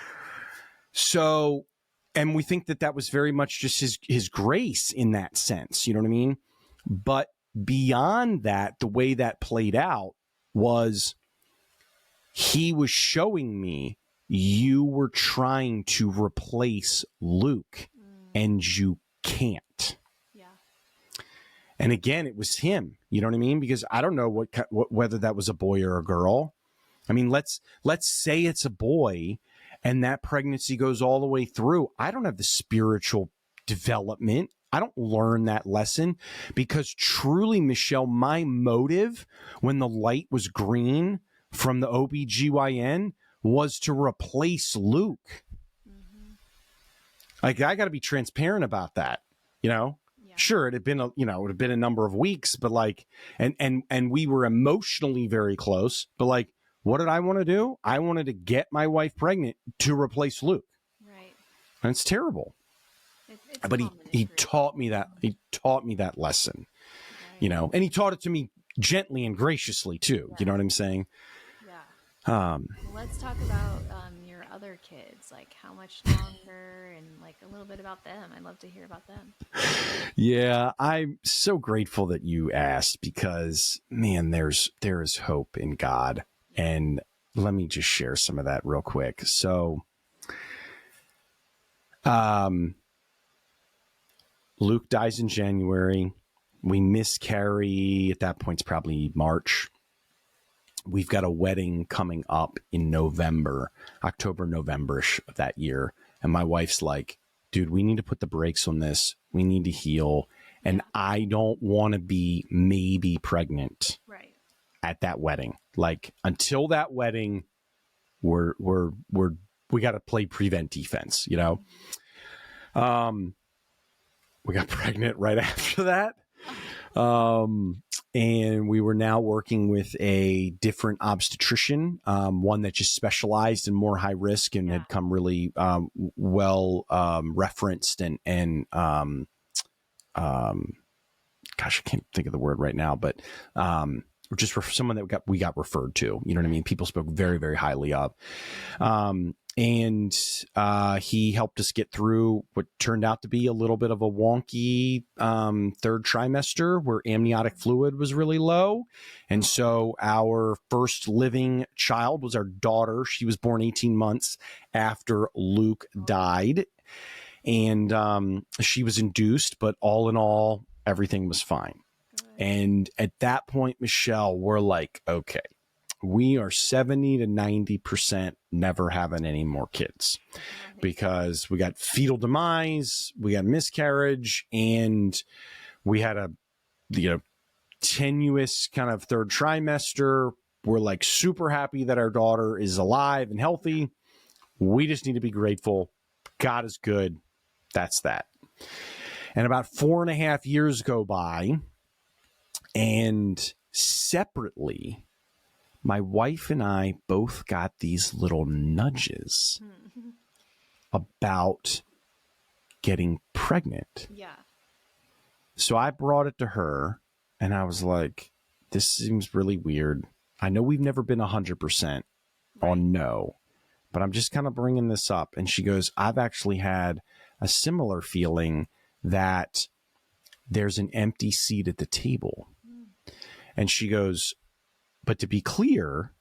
So, and we think that was very much just his grace in that sense. You know what I mean? But beyond that, the way that played out was he was showing me you were trying to replace Luke and you can't. Yeah. And again, it was him. You know what I mean? Because I don't know whether that was a boy or a girl. I mean, let's say it's a boy and that pregnancy goes all the way through. I don't have the spiritual development. I don't learn that lesson because truly, Michelle, my motive when the light was green from the OBGYN was to replace Luke. Mm-hmm. Like, I got to be transparent about that, you know? Yeah. Sure, it had been a number of weeks, but like, and we were emotionally very close, but like, what did I want to do? I wanted to get my wife pregnant to replace Luke. Right. And it's terrible. But he taught me that. He taught me that lesson, right. You know, and he taught it to me gently and graciously too. Yeah. You know what I'm saying? Yeah. Let's talk about your other kids. Like, how much longer, and like a little bit about them. I'd love to hear about them. Yeah, I'm so grateful that you asked because, man, there is hope in God, and let me just share some of that real quick. So, Luke dies in January. We miscarry. At that point, it's probably March. We've got a wedding coming up in November, October, November-ish of that year. And my wife's like, dude, we need to put the brakes on this. We need to heal. And I don't want to be maybe pregnant at that wedding. Like, until that wedding, we got to play prevent defense, you know? We got pregnant right after that. And we were now working with a different obstetrician, one that just specialized in more high risk and had come really well referenced and gosh, I can't think of the word right now, but just for someone that we got referred to, you know what I mean? People spoke very, very highly of. And he helped us get through what turned out to be a little bit of a wonky third trimester where amniotic fluid was really low. And so our first living child was our daughter. She was born 18 months after Luke died. And she was induced, but all in all, everything was fine. And at that point, Michelle, we're like, okay, we are 70 to 90% never having any more kids because we got fetal demise, we got miscarriage, and we had a tenuous kind of third trimester. We're like super happy that our daughter is alive and healthy. We just need to be grateful. God is good. That's that. And about 4.5 years go by, and separately, my wife and I both got these little nudges about getting pregnant. Yeah. So I brought it to her, and I was like, this seems really weird. I know we've never been 100% on no, but I'm just kind of bringing this up. And she goes, I've actually had a similar feeling that there's an empty seat at the table. And she goes, but to be clear,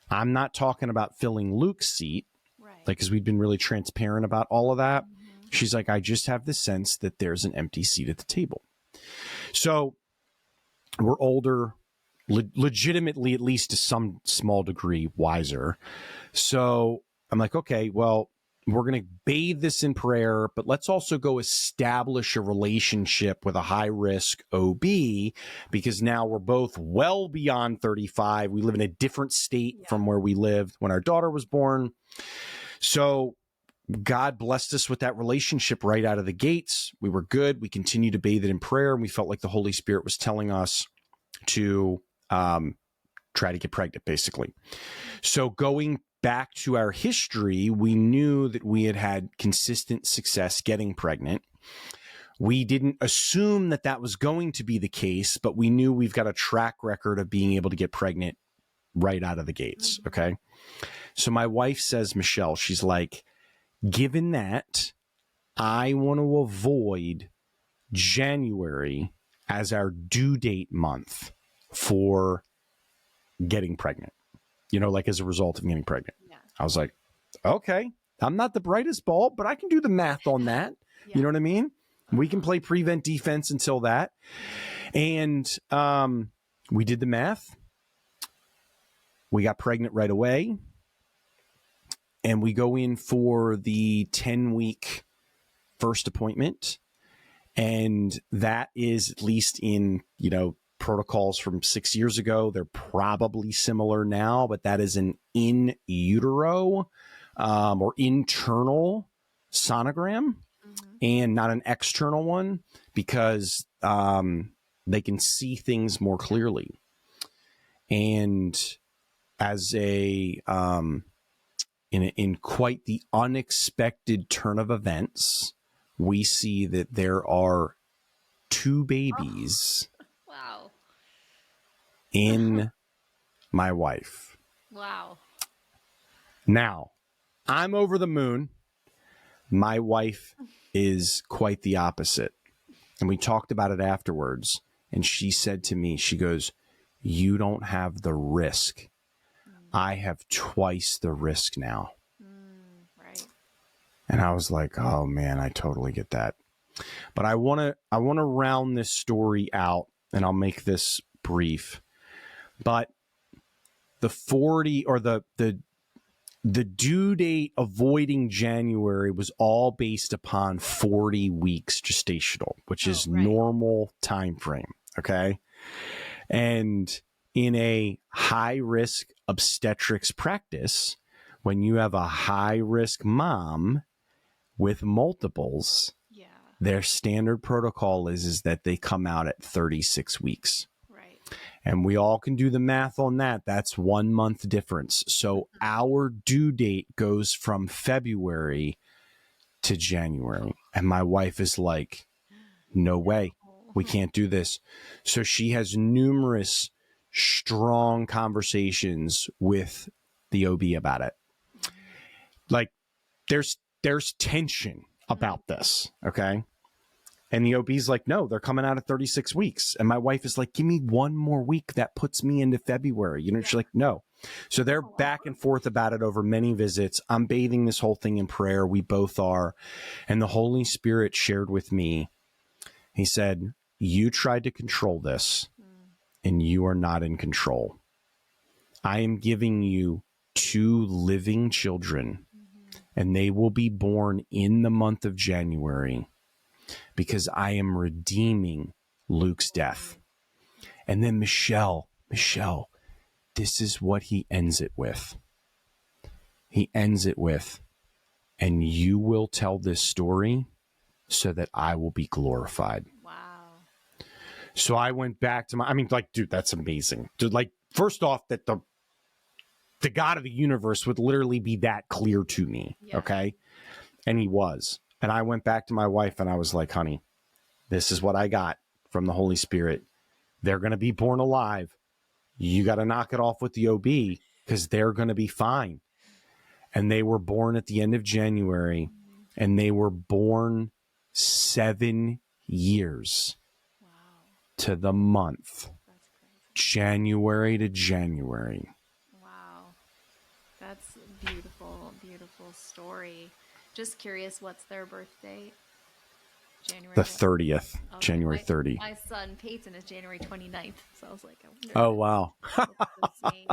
I'm not talking about filling Luke's seat, like, because we'd been really transparent about all of that. She's like, I just have the sense that there's an empty seat at the table. So we're older, legitimately, at least to some small degree, wiser. So I'm like, okay, well, we're going to bathe this in prayer, but let's also go establish a relationship with a high risk OB, because now we're both well beyond 35. We live in a different state from where we lived when our daughter was born. So God blessed us with that relationship right out of the gates. We were good. We continued to bathe it in prayer, and we felt like the Holy Spirit was telling us to try to get pregnant, basically. So going back to our history, we knew that we had had consistent success getting pregnant. We didn't assume that that was going to be the case, but we knew we've got a track record of being able to get pregnant right out of the gates. Okay. So my wife says, Michelle, she's like, given that, I want to avoid January as our due date month for getting pregnant, like as a result of getting pregnant. Yeah. I was like, okay, I'm not the brightest bulb, but I can do the math on that. Yeah. You know what I mean? We can play prevent defense until that. And we did the math. We got pregnant right away. And we go in for the 10-week first appointment. And that is, at least in, protocols from 6 years ago, they're probably similar now, but that is an in utero or internal sonogram and not an external one, because they can see things more clearly. And as in quite the unexpected turn of events, we see that there are 2 babies. Wow. In my wife. Wow. Now, I'm over the moon. My wife is quite the opposite. And we talked about it afterwards. And she said to me, she goes, you don't have the risk. I have twice the risk now. Right. And I was like, oh man, I totally get that. But I want to round this story out, and I'll make this brief. But the 40 or the due date avoiding January was all based upon 40 weeks gestational, which is normal time frame. Okay. And in a high risk obstetrics practice, when you have a high risk mom with multiples, their standard protocol is that they come out at 36 weeks. Right. And we all can do the math on that. That's 1 month difference. So our due date goes from February to January. And my wife is like, no way, we can't do this. So she has numerous strong conversations with the OB about it. Like there's tension about this. Okay. And the OB's like, no, they're coming out at 36 weeks. And my wife is like, give me 1 more week. That puts me into February. She's like, no. So they're back and forth about it over many visits. I'm bathing this whole thing in prayer. We both are. And the Holy Spirit shared with me. He said, you tried to control this and you are not in control. I am giving you 2 living children, and they will be born in the month of January, because I am redeeming Luke's death. And then Michelle, this is what he ends it with. He ends it with, and you will tell this story so that I will be glorified. Wow. So I went back to dude, that's amazing. Dude, first off, that the God of the universe would literally be that clear to me. Yeah. Okay. And he was. And I went back to my wife and I was like, honey, this is what I got from the Holy Spirit. They're going to be born alive. You got to knock it off with the OB because they're going to be fine. And they were born at the end of January, and they were born 7 years to the month. That's crazy. January to January. Wow. That's a beautiful, beautiful story. Just curious, what's their birth date? January the 30th. Okay. January 30th. My son Peyton is January 29th. So I was like, oh, wow. The same.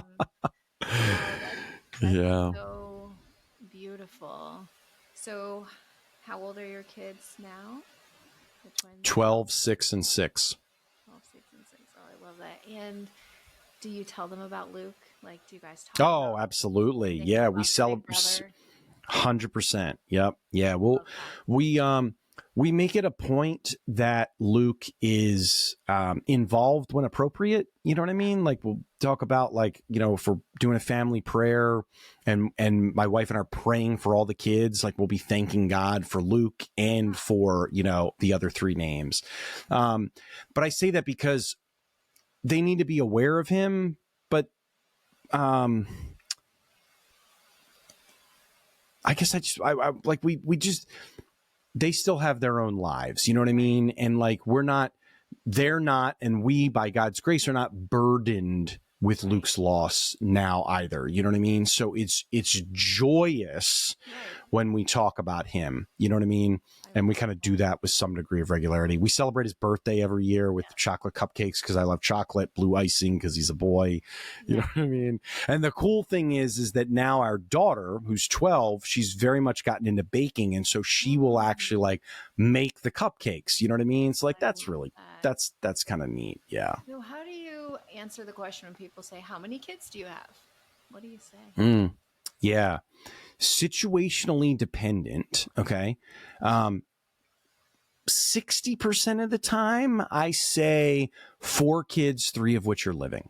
That's so beautiful. So how old are your kids now? The twins? 12, 6, and 6. 12, 6, and 6. Oh, I love that. And do you tell them about Luke? Like, do you guys talk about absolutely. Yeah, we celebrate 100%. Yep. Yeah. Well, we make it a point that Luke is involved when appropriate. You know what I mean? Like, we'll talk about, like, you know, if we're doing a family prayer and my wife and I are praying for all the kids, like, we'll be thanking God for Luke and for, you know, the other 3 names. But I say that because they need to be aware of him. But I guess they still have their own lives, you know what I mean? And like, they're not, and we, by God's grace, are not burdened with Luke's loss now either. You know what I mean? So it's joyous when we talk about him, you know what I mean? And we kind of do that with some degree of regularity. We celebrate his birthday every year with chocolate cupcakes because I love chocolate, blue icing because he's a boy. You know what I mean? And the cool thing is that now our daughter, who's 12, she's very much gotten into baking. And so she will actually like make the cupcakes. You know what I mean? So like, that's really, that's kind of neat. Yeah. So how do you answer the question when people say, how many kids do you have? What do you say? Yeah. Situationally dependent. Okay. 60% of the time I say 4 kids, 3 of which are living.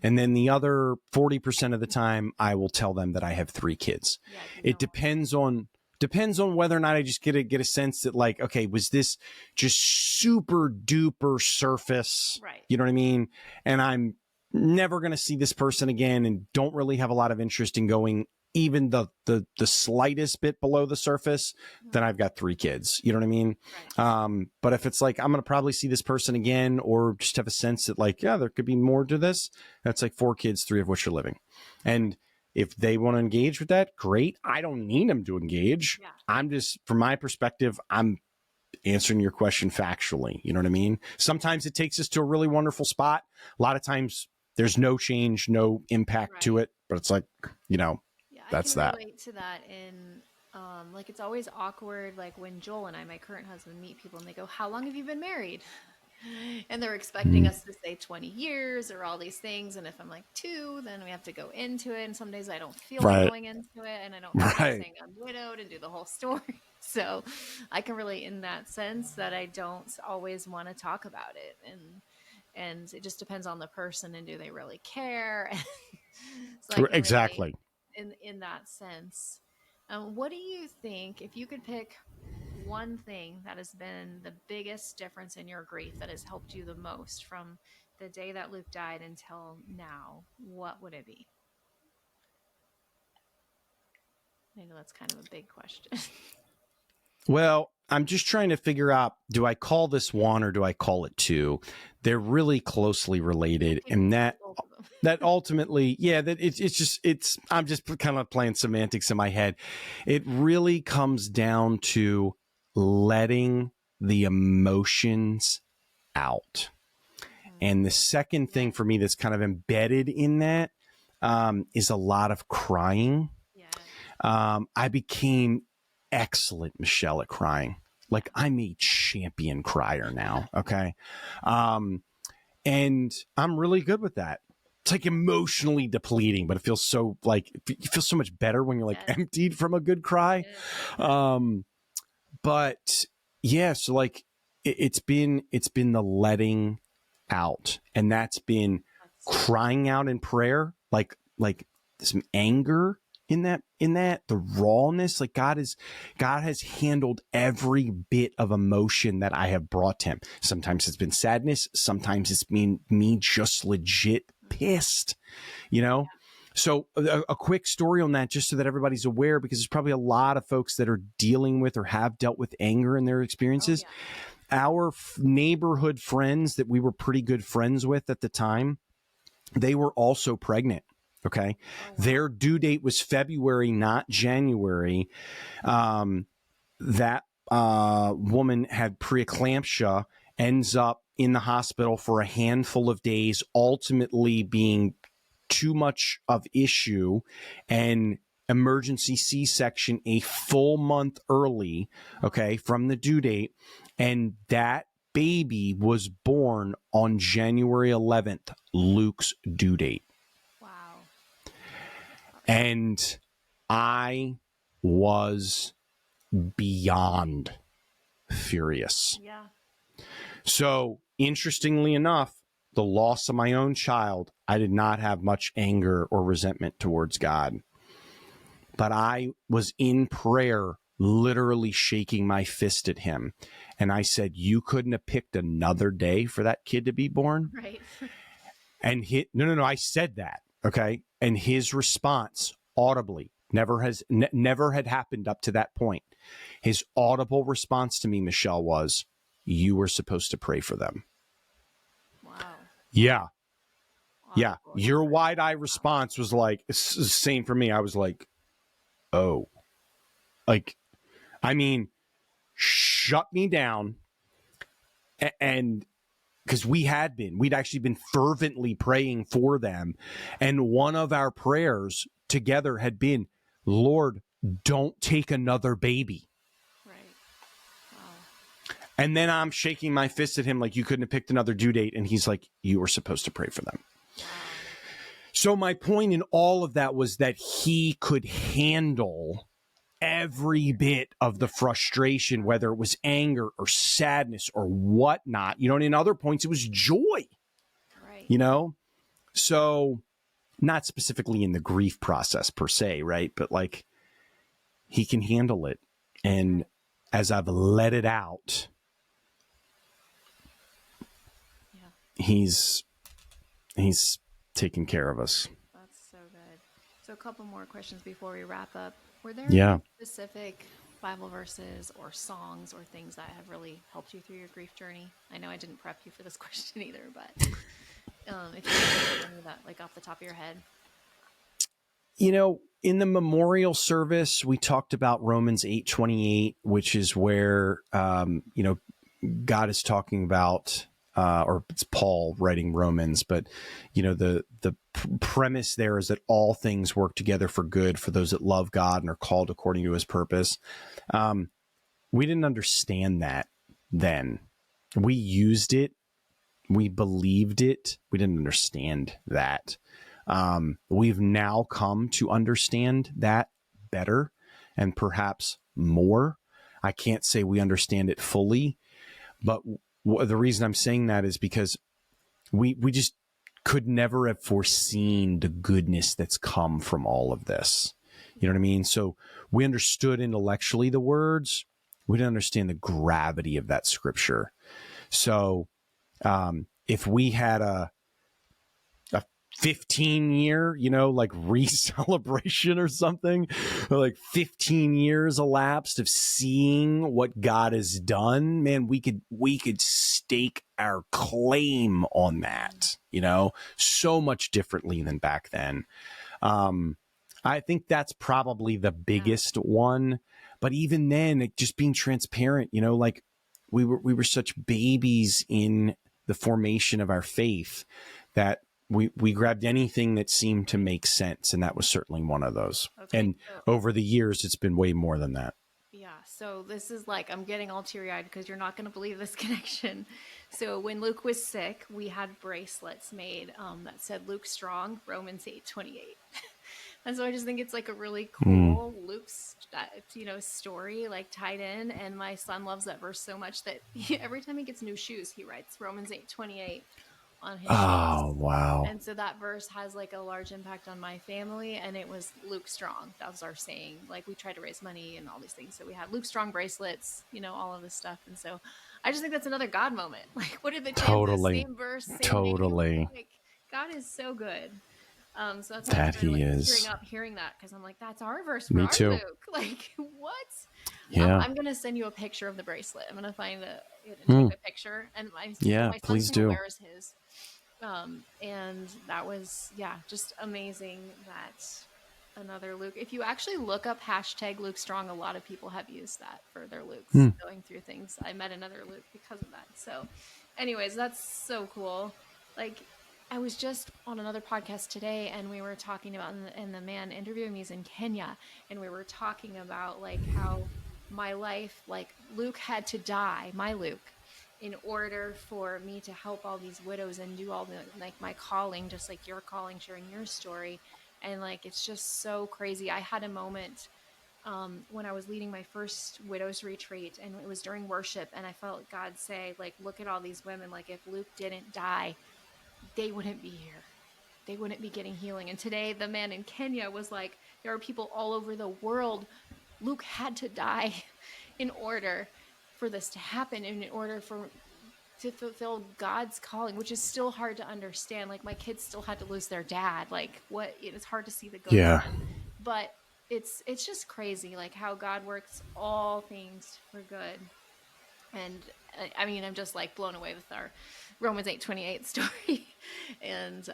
And then the other 40% of the time I will tell them that I have 3 kids. Yeah, it depends on whether or not I just get a sense that, like, okay, was this just super duper surface? Right. You know what I mean? And I'm never going to see this person again and don't really have a lot of interest in going even the slightest bit below the surface, then I've got 3 kids. You know what I mean? Right. But if it's like, I'm going to probably see this person again, or just have a sense that, like, yeah, there could be more to this. That's like 4 kids, 3 of which are living. And if they want to engage with that, great. I don't need them to engage. Yeah. I'm just, from my perspective, I'm answering your question factually. You know what I mean? Sometimes it takes us to a really wonderful spot. A lot of times there's no change, no impact to it, but it's like, you know, that's that. I can relate to that in, like, it's always awkward, like when Joel and I, my current husband, meet people and they go, how long have you been married? And they're expecting us to say 20 years or all these things. And if I'm like 2, then we have to go into it. And some days I don't feel like going into it, and I don't feel like saying I'm widowed and do the whole story. So I can relate in that sense that I don't always want to talk about it. And it just depends on the person and do they really care? So exactly. In that sense. What do you think, if you could pick one thing that has been the biggest difference in your grief that has helped you the most from the day that Luke died until now, what would it be? I know that's kind of a big question. Well, I'm just trying to figure out, do I call this one or do I call it 2? They're really closely related. And that ultimately, I'm just kind of playing semantics in my head. It really comes down to letting the emotions out. And the second thing for me that's kind of embedded in that is a lot of crying. Yeah. I became excellent, Michelle, at crying. Like, I'm a champion crier now. Okay. And I'm really good with that. It's like emotionally depleting, but it feels so, like, you feel so much better when you're like emptied from a good cry. But yeah, so like it's been the letting out, and that's been crying out in prayer, like some anger in that, the rawness. Like God has handled every bit of emotion that I have brought to him. Sometimes it's been sadness, sometimes it's been me just legit pissed, you know. So a quick story on that, just so that everybody's aware, because there's probably a lot of folks that are dealing with or have dealt with anger in their experiences. Our neighborhood friends that we were pretty good friends with at the time, they were also pregnant. Okay. Their due date was February, not January. That woman had preeclampsia, ends up in the hospital for a handful of days, ultimately being too much of issue, and emergency C-section a full month early, okay, from the due date. And that baby was born on January 11th, Luke's due date. Wow. And I was beyond furious. Yeah. So, interestingly enough, the loss of my own child, I did not have much anger or resentment towards God. But I was in prayer, literally shaking my fist at him. And I said, you couldn't have picked another day for that kid to be born? Right. And no, I said that. Okay. And his response audibly never had happened up to that point. His audible response to me, Michelle, was, you were supposed to pray for them. Wow. Yeah. Yeah. Your wide-eye response was like, same for me. I was like, oh, like, I mean, shut me down. And because we'd actually been fervently praying for them. And one of our prayers together had been, Lord, don't take another baby. Right. Wow. And then I'm shaking my fist at him like, you couldn't have picked another due date. And he's like, you were supposed to pray for them. Wow. So my point in all of that was that he could handle every bit of the frustration, whether it was anger or sadness or whatnot, and in other points, it was joy, right. So not specifically in the grief process per se, right? But like he can handle it. And as I've let it out, he's taking care of us. That's so good. So a couple more questions before we wrap up. Were there Yeah. specific Bible verses or songs or things that have really helped you through your grief journey? I know I didn't prep you for this question either, but if you can remember that, like off the top of your head. In the memorial service, we talked about Romans 8:28, which is where, God is talking about, or it's Paul writing Romans, but, the premise there is that all things work together for good for those that love God and are called according to his purpose. We didn't understand that then. We used it. We believed it. We didn't understand that. We've now come to understand that better and perhaps more. I can't say we understand it fully, but the reason I'm saying that is because we just could never have foreseen the goodness that's come from all of this. You know what I mean? So we understood intellectually the words. We didn't understand the gravity of that scripture. So if we had a 15-year, like re-celebration or something, or like 15 years elapsed of seeing what God has done, man, we could stake our claim on that, so much differently than back then. I think that's probably the biggest one, but even then, just being transparent, like we were such babies in the formation of our faith that we grabbed anything that seemed to make sense. And that was certainly one of those. Okay, and over the years, it's been way more than that. Yeah. So this is like, I'm getting all teary eyed because you're not going to believe this connection. So when Luke was sick, we had bracelets made that said Luke Strong, Romans 8:28. And so I just think it's like a really cool Luke's, story like tied in. And my son loves that verse so much that every time he gets new shoes, he writes Romans 8:28 on his shoes. Oh, wow. And so that verse has like a large impact on my family. And it was Luke Strong. That was our saying. Like we tried to raise money and all these things. So we had Luke Strong bracelets, all of this stuff. And so I just think that's another God moment. Like what are the chances? Totally. Same verse, same Totally. name. Like God is so good. So that's why I That started he like is. tearing up hearing that because I'm like, that's our verse for Me our too. Luke. Like what? Yeah. I'm gonna send you a picture of the bracelet. I'm gonna find it and take a picture. And my son please do. wears his. And that was just amazing that another Luke. If you actually look up hashtag Luke Strong, a lot of people have used that for their Lukes going through things. I met another Luke because of that. So, anyways, that's so cool. Like I was just on another podcast today and we were talking about, and the man interviewing me is in Kenya. And we were talking about like how my life, like Luke had to die, my Luke, in order for me to help all these widows and do all the, like my calling, just like your calling, sharing your story. And like, it's just so crazy. I had a moment when I was leading my first widows retreat and it was during worship and I felt God say, like, look at all these women. Like if Luke didn't die, they wouldn't be here. They wouldn't be getting healing. And today the man in Kenya was like, there are people all over the world. Luke had to die in order for this to happen, in order to fulfill God's calling, which is still hard to understand. Like my kids still had to lose their dad. Like what, it's hard to see the good. Yeah. But it's just crazy, like how God works all things for good. And I mean, I'm just like blown away with our Romans 8:28 story. And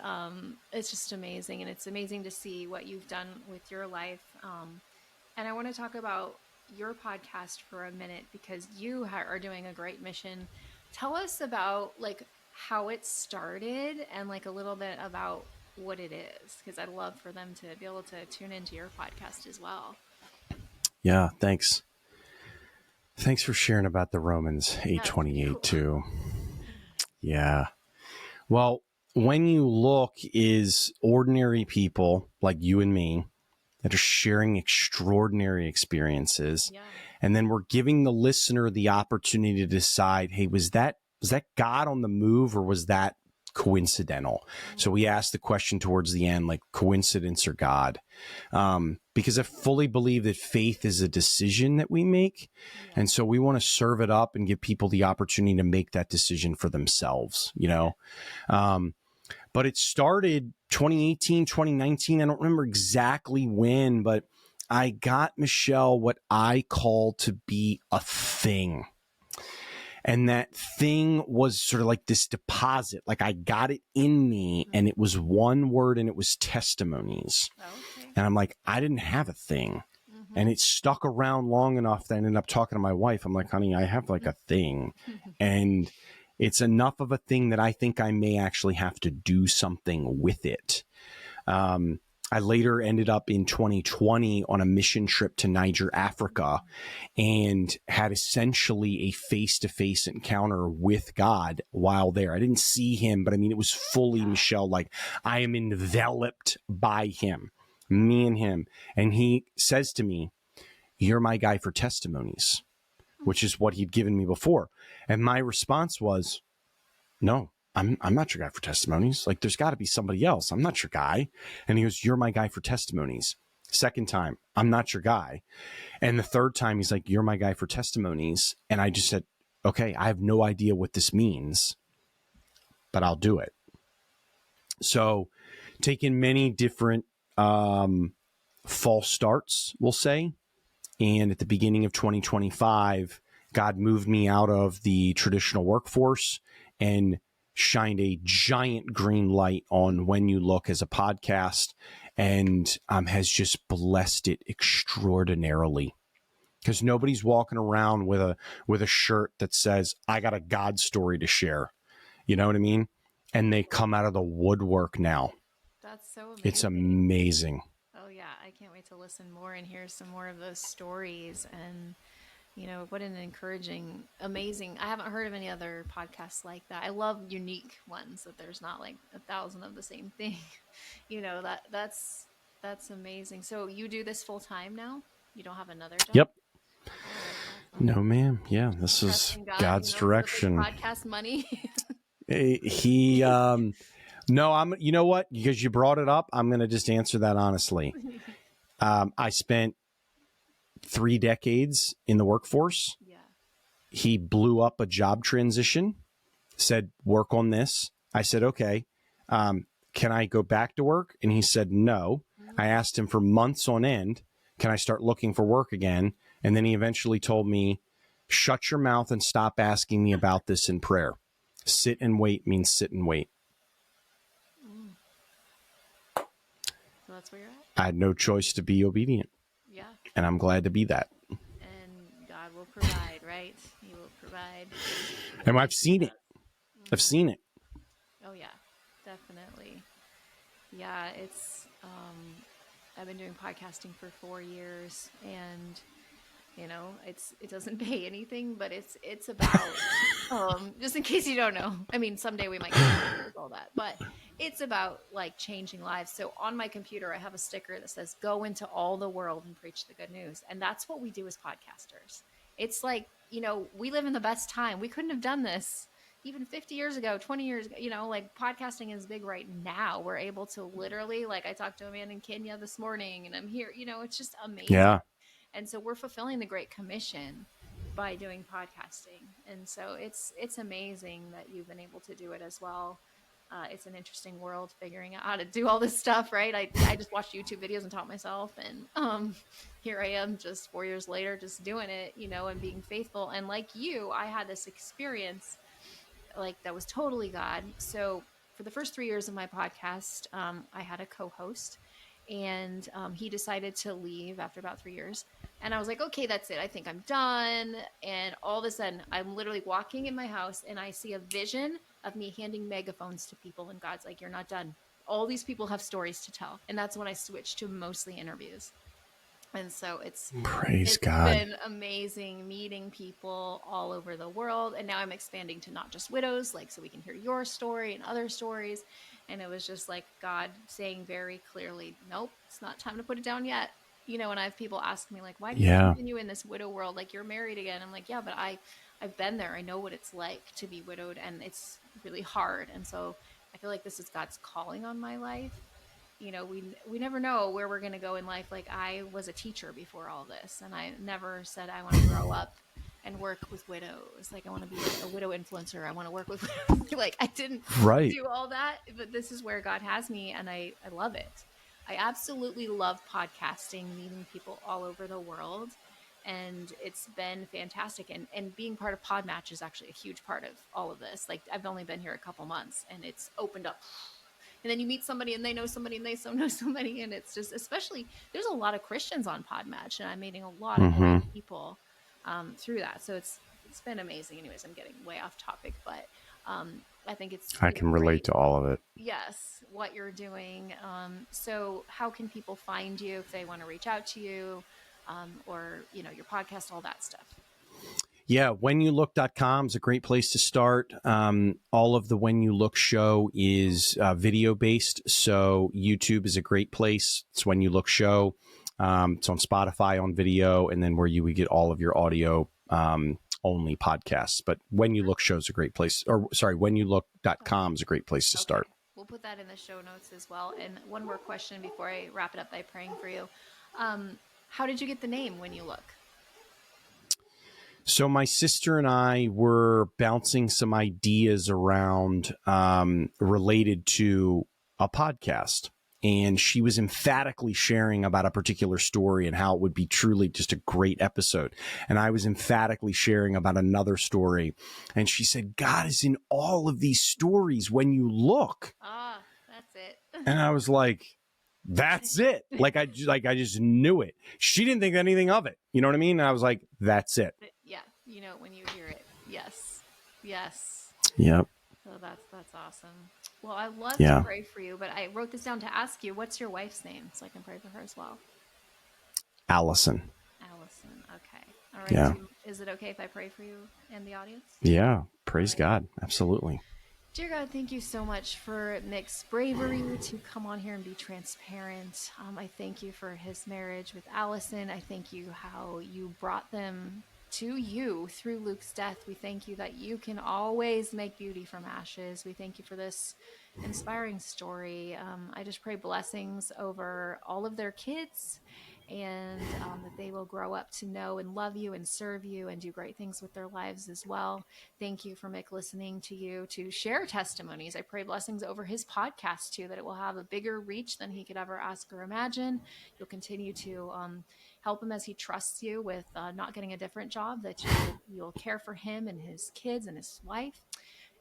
it's just amazing. And it's amazing to see what you've done with your life. And I want to talk about your podcast for a minute because you are doing a great mission. Tell us about like how it started and like a little bit about what it is, because I'd love for them to be able to tune into your podcast as well. Yeah, thanks. Thanks for sharing about the Romans 8:28 cool. too. Yeah. Well, when you look is ordinary people like you and me that are sharing extraordinary experiences. Yeah. And then we're giving the listener the opportunity to decide, hey, was that God on the move or was that coincidental? Mm-hmm. So we asked the question towards the end, like coincidence or God? Because I fully believe that faith is a decision that we make. Yeah. And so we want to serve it up and give people the opportunity to make that decision for themselves, but it started 2018, 2019. I don't remember exactly when, but I got, Michelle, what I call to be a thing. And that thing was sort of like this deposit. Like I got it in me and it was one word and it was testimonies. Okay. And I'm like, I didn't have a thing. Mm-hmm. And it stuck around long enough that I ended up talking to my wife. I'm like, honey, I have like a thing. And it's enough of a thing that I think I may actually have to do something with it. I later ended up in 2020 on a mission trip to Niger, Africa, and had essentially a face-to-face encounter with God while there. I didn't see him, but I mean, it was fully, Michelle, like I am enveloped by him, me and him. And he says to me, you're my guy for testimonies, which is what he'd given me before. And my response was, no, I'm not your guy for testimonies. Like there's got to be somebody else. I'm not your guy. And he goes, you're my guy for testimonies. Second time, I'm not your guy. And the third time he's like, you're my guy for testimonies. And I just said, okay, I have no idea what this means, but I'll do it. So taking many different false starts, we'll say. And at the beginning of 2025, God moved me out of the traditional workforce and shined a giant green light on When You Look as a podcast, and has just blessed it extraordinarily. Because nobody's walking around with a shirt that says, I got a God story to share. You know what I mean? And they come out of the woodwork now. That's so amazing. It's amazing. Oh yeah, I can't wait to listen more and hear some more of those stories. And what an encouraging, amazing. I haven't heard of any other podcasts like that. I love unique ones that there's not like 1,000 of the same thing. That's That's amazing. So you do this full time now? You don't have another job? Yep. Oh, that's awesome. No, ma'am. Yeah, this is Trusting God, God's with this direction. podcast money. He, no, you know what? Because you brought it up, I'm going to just answer that honestly. I spent 3 decades in the workforce. Yeah. He blew up a job transition, said, work on this. I said, okay. Can I go back to work? And he said, no. I asked him for months on end, can I start looking for work again? And then he eventually told me, shut your mouth and stop asking me about this in prayer. Sit and wait means sit and wait. So that's where you're at? I had no choice to be obedient. Yeah. And I'm glad to be that. And God will provide, right? He will provide. And I've seen it. I've seen it. Oh, yeah, definitely. Yeah, it's, I've been doing podcasting for 4 years, and it doesn't pay anything, but it's about, just in case you don't know, I mean, someday we might get all that, but it's about like changing lives. So on my computer, I have a sticker that says, go into all the world and preach the good news. And that's what we do as podcasters. It's like, we live in the best time. We couldn't have done this even 50 years ago, 20 years ago, like podcasting is big right now. We're able to literally, like I talked to a man in Kenya this morning and I'm here, it's just amazing. Yeah. And so we're fulfilling the Great Commission by doing podcasting. And so it's amazing that you've been able to do it as well. It's an interesting world figuring out how to do all this stuff, right? I just watched YouTube videos and taught myself. And here I am just 4 years later, just doing it, and being faithful. And like you, I had this experience like that was totally God. So for the first 3 years of my podcast, I had a co-host, and he decided to leave after about 3 years. And I was like, okay, that's it. I think I'm done. And all of a sudden, I'm literally walking in my house and I see a vision of me handing megaphones to people. And God's like, you're not done. All these people have stories to tell. And that's when I switched to mostly interviews. And so it's been amazing meeting people all over the world. And now I'm expanding to not just widows, like, so we can hear your story and other stories. And it was just like God saying very clearly, nope, it's not time to put it down yet. And I have people ask me like, why do you continue in this widow world? Like, you're married again. I'm like, yeah, but I've been there. I know what it's like to be widowed, and it's really hard. And so I feel like this is God's calling on my life. We never know where we're going to go in life. Like, I was a teacher before all this, and I never said I want to grow up and work with widows. Like, I want to be a widow influencer. I want to work with widows. Like, I didn't do all that, but this is where God has me, and I love it. I absolutely love podcasting, meeting people all over the world, and it's been fantastic. And being part of Podmatch is actually a huge part of all of this. Like, I've only been here a couple months, and it's opened up. And then you meet somebody and they know somebody and they know somebody. And it's just, especially, there's a lot of Christians on Podmatch, and I'm meeting a lot of great people through that. So it's been amazing. Anyways, I'm getting way off topic, but I think I can relate to all of it. Yes, what you're doing. So how can people find you if they want to reach out to you, or, your podcast, all that stuff? Yeah, whenyoulook.com is a great place to start. All of the When You Look show is video based, so YouTube is a great place. It's When You Look show. It's on Spotify on video, and then where you would get all of your audio only podcasts. But When You Look show is a great place, or sorry, whenyoulook.com is a great place to start. We'll put that in the show notes as well. And one more question before I wrap it up by praying for you. How did you get the name When You Look? So my sister and I were bouncing some ideas around related to a podcast. And she was emphatically sharing about a particular story and how it would be truly just a great episode. And I was emphatically sharing about another story. And she said, God is in all of these stories when you look. Ah, that's it. And I was like, that's it. Like I just knew it. She didn't think anything of it. You know what I mean? And I was like, that's it. Yeah. When you hear it. Yes. Yes. Yep. So that's awesome. Well, I'd love to pray for you, but I wrote this down to ask you, what's your wife's name so I can pray for her as well? Allison. Okay. All right. Yeah. Is it okay if I pray for you and the audience? Yeah. Praise God. Absolutely. Dear God, thank you so much for Mick's bravery to come on here and be transparent. I thank you for his marriage with Allison. I thank you how you brought them to you through Luke's death. We thank you that you can always make beauty from ashes. We thank you for this inspiring story. I just pray blessings over all of their kids, and that they will grow up to know and love you and serve you and do great things with their lives as well. Thank you for Mick listening to you to share testimonies. I pray blessings over his podcast too, that it will have a bigger reach than he could ever ask or imagine. You'll continue to help him as he trusts you with not getting a different job, that you'll care for him and his kids and his wife.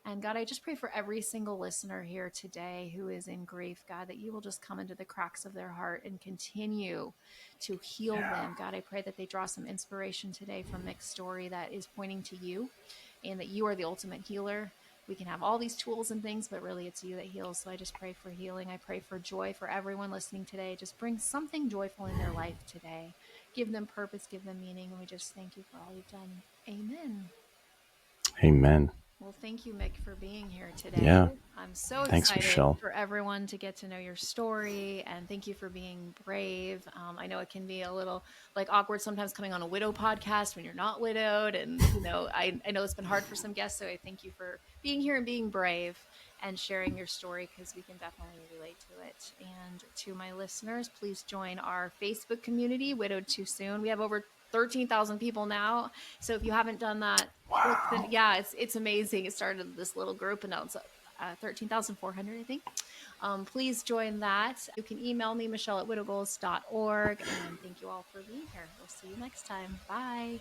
And God, I just pray for every single listener here today who is in grief, God, that you will just come into the cracks of their heart and continue to heal them. God, I pray that they draw some inspiration today from Mick's story that is pointing to you, and that you are the ultimate healer. We can have all these tools and things, but really it's you that heals. So I just pray for healing. I pray for joy for everyone listening today. Just bring something joyful in their life today. Give them purpose, give them meaning. And we just thank you for all you've done. Amen. Amen. Well, thank you, Mick, for being here today. Yeah. I'm so Thanks, excited Michelle. for everyone to get to know your story, and thank you for being brave. I know it can be a little awkward sometimes coming on a widow podcast when you're not widowed, and I know it's been hard for some guests, so I thank you for being here and being brave and sharing your story, because we can definitely relate to it. And to my listeners, please join our Facebook community, Widowed Too Soon. We have over 13,000 people now. So if you haven't done that, wow. yeah, it's amazing. It started this little group, and now it's 13,400, I think. Please join that. You can email me, Michelle at widowgoals.org. And thank you all for being here. We'll see you next time. Bye.